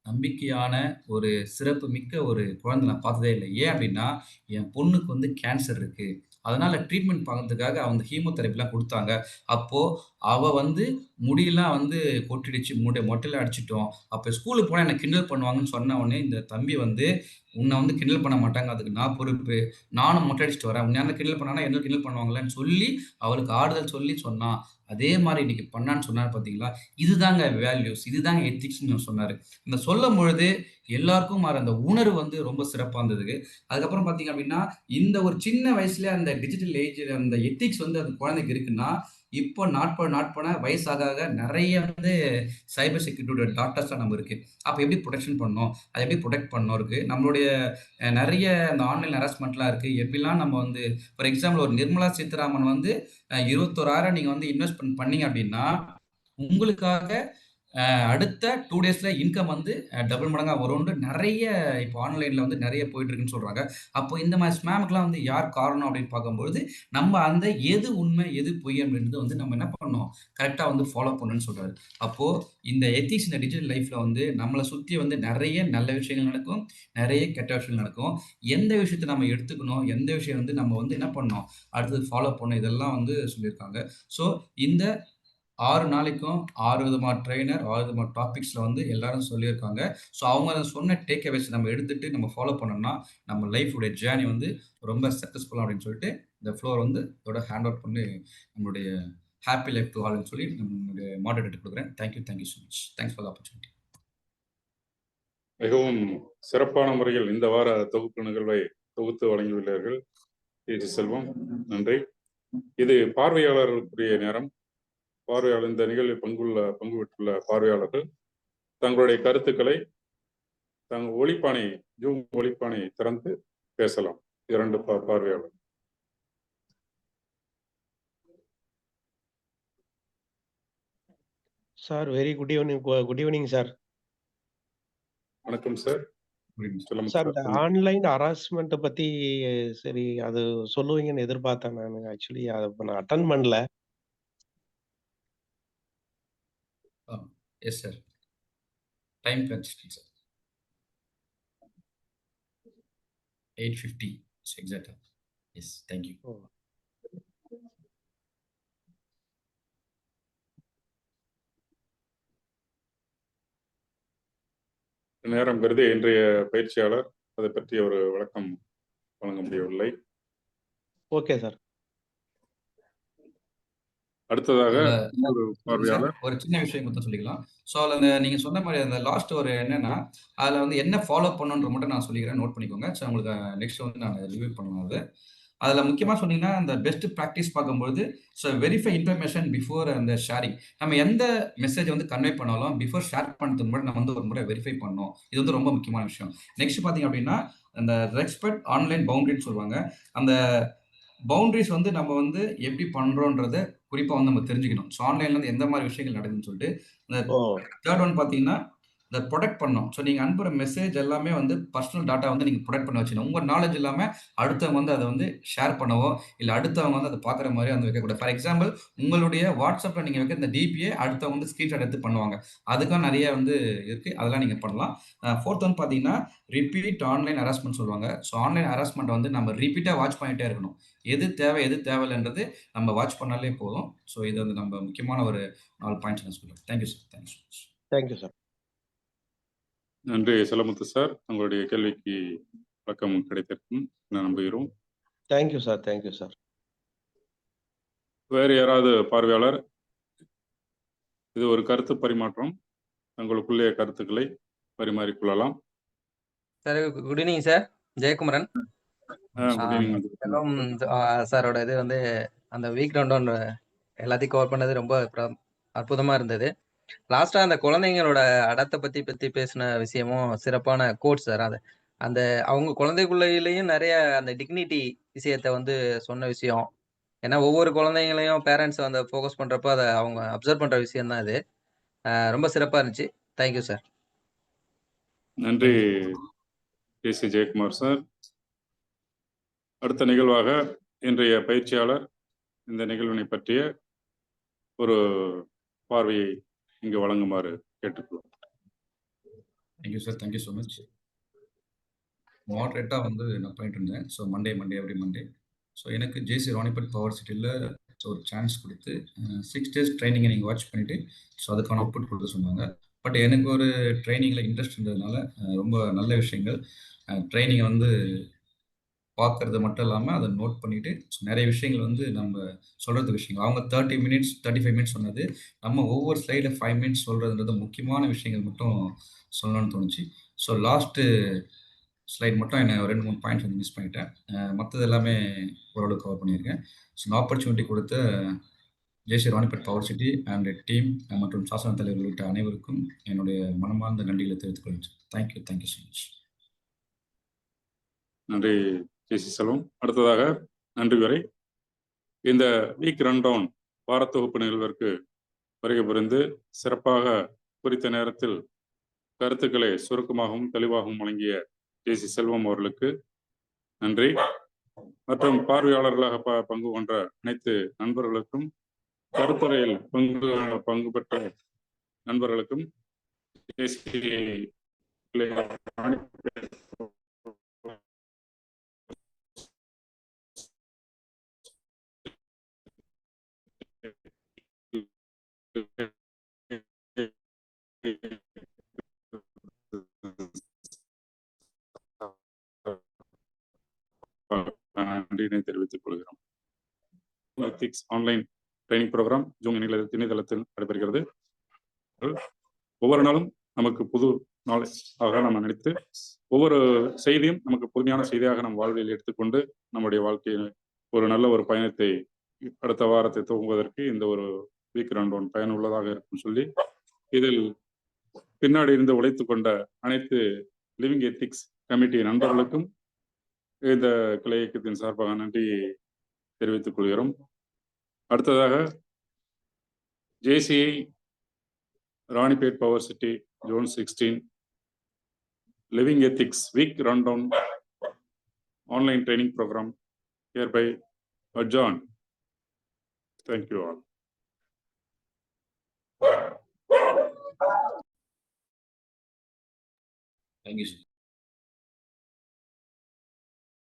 நம்பிக்கையான ஒரு சிறப்பு மிக்க ஒரு குழந்தை நான் பார்த்ததே இல்ல. ஏன் அப்டின்னா, என் பொண்ணுக்கு வந்து கேன்சர் இருக்கு. அதனால ட்ரீட்மெண்ட் பார்க்கறதுக்காக அவங்க ஹீமோதெரபிலாம் குடுத்தாங்க. அப்போ அவ வந்து முடியெல்லாம் வந்து கொட்டிடுச்சு. மொட்டைலாம் அடிச்சுட்டோம். அப்ப ஸ்கூலுக்கு போனா என்ன கிண்டல் பண்ணுவாங்கன்னு சொன்ன உடனே, இந்த தம்பி வந்து உன்ன வந்து கிண்டல் பண்ண மாட்டாங்க. அதுக்கு நான் பொறுப்பு. நானும் மொட்டை அடிச்சுட்டு வரேன். உன்ன யாருனா கிண்டல் பண்ணாங்கன்னா, என்ன கிண்டல் பண்ணுவாங்களான்னு சொல்லி, அவளுக்கு ஆறுதல் சொல்லி சொன்னான். அதே மாரி இன்னைக்கு பண்ணான்னு சொன்னாரு பார்த்தீங்களா? இதுதாங்க வேல்யூஸ். இதுதாங்க எத்திக்ஸ்ன்னு சொன்னாரு. இந்த சொல்லும்பொழுது எல்லாருக்கும் அந்த உணர்வு வந்து ரொம்ப சிறப்பா இருந்தது. அதுக்கப்புறம் பார்த்தீங்க அப்டின்னா, இந்த ஒரு சின்ன வயசுலயே அந்த டிஜிட்டல் ஏஜ் அந்த எத்திக்ஸ் வந்து அந்த குழந்தைக்கு இருக்குன்னா, இப்போ நாட்பட வயசு ஆக ஆக நெறைய வந்து சைபர் செக்யூரிட்டியோட டாட்டாஸ்லாம் நம்ம இருக்கு. அப்ப எப்படி புரொடெக்ஷன் பண்ணணும்? அத எப்படி புரொடெக்ட் பண்ணணும் இருக்கு. நம்மளுடைய நெறைய இந்த ஆன்லைன் ஹராஸ்மென்ட்லாம் இருக்கு. எப்படிலாம் நம்ம வந்து ஃபார் எக்ஸாம்பிள் ஒரு நிர்மலா சீதாராமன் வந்து 21,000 நீங்க வந்து இன்வெஸ்ட்மென்ட் பண்ணீங்க அப்டின்னா, உங்களுக்காக அடுத்த 2 டேஸ்ல இன்கம் வந்து டபுள் மடங்கா வரும்னு நெறைய இப்போ ஆன்லைன்ல வந்து நெறைய போயிட்டு இருக்குன்னு சொல்றாங்க. அப்போ இந்த மாரி ஸ்பேமுக்குலாம் வந்து யார் காரணம் அப்படின்னு பார்க்கும்பொழுது, நம்ம அந்த எது உண்மை, எது பொய் அப்படின்றத வந்து நம்ம என்ன பண்ணணும், கரெக்ட்டா வந்து ஃபாலோ பண்ணணும்னு சொல்றாரு. அப்போ இந்த எத்திக்ஸ் இந்த டிஜிட்டல் லைஃப்ல வந்து நம்மள சுத்தி வந்து நெறைய நல்ல விஷயங்கள் நடக்கும், நெறைய கெட்ட விஷயங்கள் நடக்கும். எந்த விஷயத்த நம்ம எடுத்துக்கணும், எந்த விஷயம் வந்து நம்ம வந்து என்ன பண்ணணும், அடுத்தது ஃபாலோ பண்ணணும் இதெல்லாம் வந்து சொல்லியிருக்காங்க. ஸோ இந்த 6 நாளைக்கும் 6 விதமான ட்ரெய்னர், 6 விதமான டாபிக்ஸ்ல வந்து எல்லாரும் சொல்லியிருக்காங்க. அவங்க சொன்ன டேக் அவேஸ் நம்ம எடுத்துட்டு நம்ம ஃபாலோ பண்ணோம்னா, நம்ம லைஃப் உடைய ஜர்னி வந்து ரொம்ப சக்சஸ்ஃபுல்லா அப்படின்னு சொல்லிட்டு, இந்த ஃப்ளோர் வந்து இதோட ஹேண்ட் ஓவர் பண்ணி நம்மளுடைய ஹேப்பி லைஃப் டூ ஆல்ன்னு சொல்லி நம்மளுடைய மாடரேட்டர் குடுக்குறேன். Thank you so much. Thanks for the opportunity. மிகவும் சிறப்பான முறையில் இந்த வார தொகுப்பு நிகழ்வை தொகுத்து வழங்கியுள்ளார்கள். செல்வம் நன்றி. இது பார்வையாளர்களுக்குரிய நேரம். பார்வையாளர் இந்த நிகழ்வில் பங்கு பெற்றுள்ள பார்வையாளர்கள் தங்களுடைய கருத்துக்களை தங்கள் ஒளிப்பானை ஜூம் ஒளிப்பானை திறந்து பேசலாம். 2 பார்வையாளர். Sir very good evening sir. வணக்கம் சார். சொல்லுங்க சார் இந்த ஆன்லைன் ஹராஸ்மெண்ட் பத்தி சரி அது சொல்லுவீங்கன்னு எதிர்பார்த்தேன் நானு. ஆக்சுவலி அத நான் அட்டெண்ட் பண்ணல. Yes sir. Time constraint sir. 8:50 எக்ஸாக்ட்டா. எஸ். Thank you. நேரம் கருதி இன்றைய பயிற்சியாளர் அதை பற்றி ஒரு விளக்கம் வழங்க முடியவில்லை. Okay sir. அடுத்ததாக அதுல ஒரு சார், பார்வையாளர். ஒரு சின்ன விஷயம் மட்டும் சொல்லிக்கலாம். ஸோ அதுல நீங்க சொன்ன மாதிரி அந்த லாஸ்ட் ஒரு என்னன்னா, அதுல வந்து என்ன ஃபாலோ பண்ணணுன்ற மட்டும் நான் சொல்லிக்கிறேன். நோட் பண்ணிக்கோங்க. ஸோ உங்களுக்கு நெக்ஸ்ட் வந்து நான் ரிவ்யூ பண்ணணும் அது. அதுல முக்கியமா சொன்னீங்கன்னா, அந்த பெஸ்ட் பிராக்டிஸ் பார்க்கும்பொழுது, ஸோ வெரிஃபை இன்ஃபர்மேஷன் பிஃபோர் அந்த ஷேரிங். நம்ம எந்த மெசேஜ் வந்து கன்வே பண்ணாலும் பிஃபோர் ஷேர் பண்ணுறதுக்கு முன்னாடி நம்ம வந்து ஒரு முறை வெரிஃபை பண்ணணும். இது வந்து ரொம்ப முக்கியமான விஷயம். நெக்ஸ்ட் பார்த்தீங்க அப்படின்னா, அந்த ரெஸ்பெக்ட் ஆன்லைன் பவுண்டரின்னு சொல்லுவாங்க. அந்த பவுண்டரிஸ் வந்து நம்ம வந்து எப்படி பண்றோன்றத குறிப்பா வந்து நம்ம தெரிஞ்சுக்கணும். ஸோ ஆன்லைன்ல இருந்து எந்த மாதிரி விஷயங்கள் நடக்குதுன்னு சொல்லிட்டு. இந்த ஓ! தேர்ட் ஒன் பார்த்தீங்கன்னா, இந்த புரொடெக்ட் பண்ணணும். ஸோ நீங்க அனுப்புற மெசேஜ் எல்லாமே வந்து பர்சனல் டாட்டா வந்து நீங்க புரொடெக்ட் பண்ணி வச்சுக்கணும். உங்க நாலேட்ஜ் இல்லாம அடுத்தவங்க வந்து அத வந்து ஷேர் பண்ணவோ, இல்ல அடுத்தவங்க வந்து அத பார்க்குற மாரியோ வந்து வைக்கக்கூடாது. ஃபார் எக்ஸாம்பிள் உங்களுடைய WhatsAppல நீங்க வைக்கிற இந்த டிபிய அடுத்தவங்க வந்து ஸ்கிரீன்ஷாட் எடுத்து பண்ணுவாங்க. அதுக்கும் நெறைய வந்து இருக்கு. அதெல்லாம் நீங்க பண்ணலாம். 4த் ஒன் பார்த்தீங்கன்னா, ரிப்பீட் ஆன்லைன் ஹராஸ்மென்ட் சொல்லுவாங்க. ஸோ ஆன்லைன் ஹராஸ்மென்ட்ட வந்து நம்ம ரிப்பீட்டா வாட்ச் பண்ணிட்டே இருக்கணும். எது தேவை, எது தேவையில்லன்றது நம்ம வாட்ச் பண்ணாலே போதும். ஸோ இது வந்து நம்ம முக்கியமான ஒரு 4 பாயிண்ட்ஸ் நான் சொல்லுவேன். Thank you sir. Thank you so much. Thank you sir. நன்றி செல்லமுத்து சார். உங்களுடைய கேள்விக்கு விளக்கம் கிடைத்திருக்கும் என நம்புகிறோம். Thank you sir. Thank you sir. வேறு யாராவது பார்வையாளர்? இது ஒரு கருத்து பரிமாற்றம். தங்களுக்குள்ளே கருத்துக்களை பரிமாறிக்கொள்ளலாம். Sir good evening sir. Jayakumaran. Good evening. Selvam சாரோட இது வந்து அந்த வீக் ரவுண்ட் எல்லாத்தையும் கவர் பண்ணது ரொம்ப அற்புதமா இருந்தது. லாஸ்டா அந்த குழந்தைங்களோட அடத்தை பத்தி பேசின விஷயமும் சிறப்பான கோட் சார். அது அந்த அவங்க குழந்தைக்குள்ளேயும் நிறைய அந்த டிக்னிட்டி விஷயத்த வந்து சொன்ன விஷயம். ஏன்னா ஒவ்வொரு குழந்தைங்களையும் பேரண்ட்ஸ் வந்து ஃபோக்கஸ் பண்றப்ப அதை அவங்க அப்சர்வ் பண்ற விஷயம் தான் இது. ரொம்ப சிறப்பா இருந்துச்சு. Thank you sir. நன்றி சி ஜெயக்குமார் சார். அடுத்த நிகழ்வாக இன்றைய பயிற்சியாளர் இந்த நிகழ்வினை பற்றிய ஒரு பார்வையை இங்கு வழங்குமாறு கேட்டுக்கொள்வோம். Thank you sir. Thank you so much. மாடரேட்டா வந்து நான் பண்ணிட்டு இருந்தேன். So Monday every Monday. So எனக்கு ஜேசி ராணிபட் பவர் சிட்டியில் ஒரு சான்ஸ் கொடுத்து 6 days ட்ரைனிங்கை நீங்கள் வாட்ச் பண்ணிவிட்டு ஸோ அதுக்கான அவுட்புட் கொடுக்க சொன்னாங்க. பட் எனக்கு ஒரு ட்ரைனிங்கில் இன்ட்ரெஸ்ட் இருந்ததுனால ரொம்ப நல்ல விஷயங்கள் ட்ரைனிங்கை வந்து பார்க்கறது மட்டும் இல்லாமல் அதை நோட் பண்ணிவிட்டு நிறைய விஷயங்கள் வந்து நம்ம சொல்கிறது விஷயங்கள் அவங்க 30 minutes 35 minutes சொன்னது நம்ம ஒவ்வொரு ஸ்லைடில் 5 minutes சொல்கிறதுன்றது முக்கியமான விஷயங்கள் மட்டும் சொல்லணும்னு தோணுச்சு. ஸோ லாஸ்ட்டு ஸ்லைட் மட்டும் என்ன 2-3 பாயிண்ட்ஸ் வந்து மிஸ் பண்ணிட்டேன். மற்றது எல்லாமே ஓரளவுக்கு கவர் பண்ணியிருக்கேன். ஸோ இந்த ஆப்பர்ச்சுனிட்டி கொடுத்த ஜேசி ராணிபட் பவர் சிட்டி அண்ட் டீம் மற்றும் சாசன தலைவர் உள்ளிட்ட அனைவருக்கும் என்னுடைய மனமார்ந்த நன்றிகளை தெரிவித்துக் கொள்கிறேன். Thank you so much. நன்றி ஜேசி செல்வம். அடுத்ததாக நன்றி வரை இந்த வீக் ரன்டவுன் வாரத்தொகுப்பு நிகழ்விற்கு வருகை புரிந்து சிறப்பாக குறித்த நேரத்தில் கருத்துக்களை சுருக்கமாகவும் தெளிவாகவும் வழங்கிய ஜேசி செல்வம் அவர்களுக்கு நன்றி. மற்றும் பார்வையாளர்களாக பங்கு கொண்ட அனைத்து நண்பர்களுக்கும் கருத்துரையில் பங்கு பெற்ற நண்பர்களுக்கும் நன்றியினை தெரிவித்துக் கொள்கிறோம். Ethics online training program zoom இணையதளத்தில் நடைபெறுகிறது. ஒவ்வொரு நாளும் நமக்கு புது நாலேஜ் ஆக நம்ம நினைத்து ஒவ்வொரு செய்தியும் நமக்கு புதுமையான செய்தியாக நம் வாழ்வில் எடுத்துக்கொண்டு நம்முடைய வாழ்க்கையில் ஒரு நல்ல ஒரு பயணத்தை அடுத்த வாரத்தை துவங்குவதற்கு இந்த ஒரு வீக் ரவுண்ட் பயனுள்ளதாக இருக்கும் சொல்லி இதில் பின்னாடி இருந்து உழைத்துக் கொண்ட அனைத்து லிவிங் எத்திக்ஸ் கமிட்டி நண்பர்களுக்கும் இந்த கிளை இயக்கத்தின் சார்பாக நன்றி தெரிவித்துக் கொள்கிறோம். அடுத்ததாக JCI Ranipet power city zone 16 living ethics week rundown online training program hereby adjourned. Thank you all. Thank you.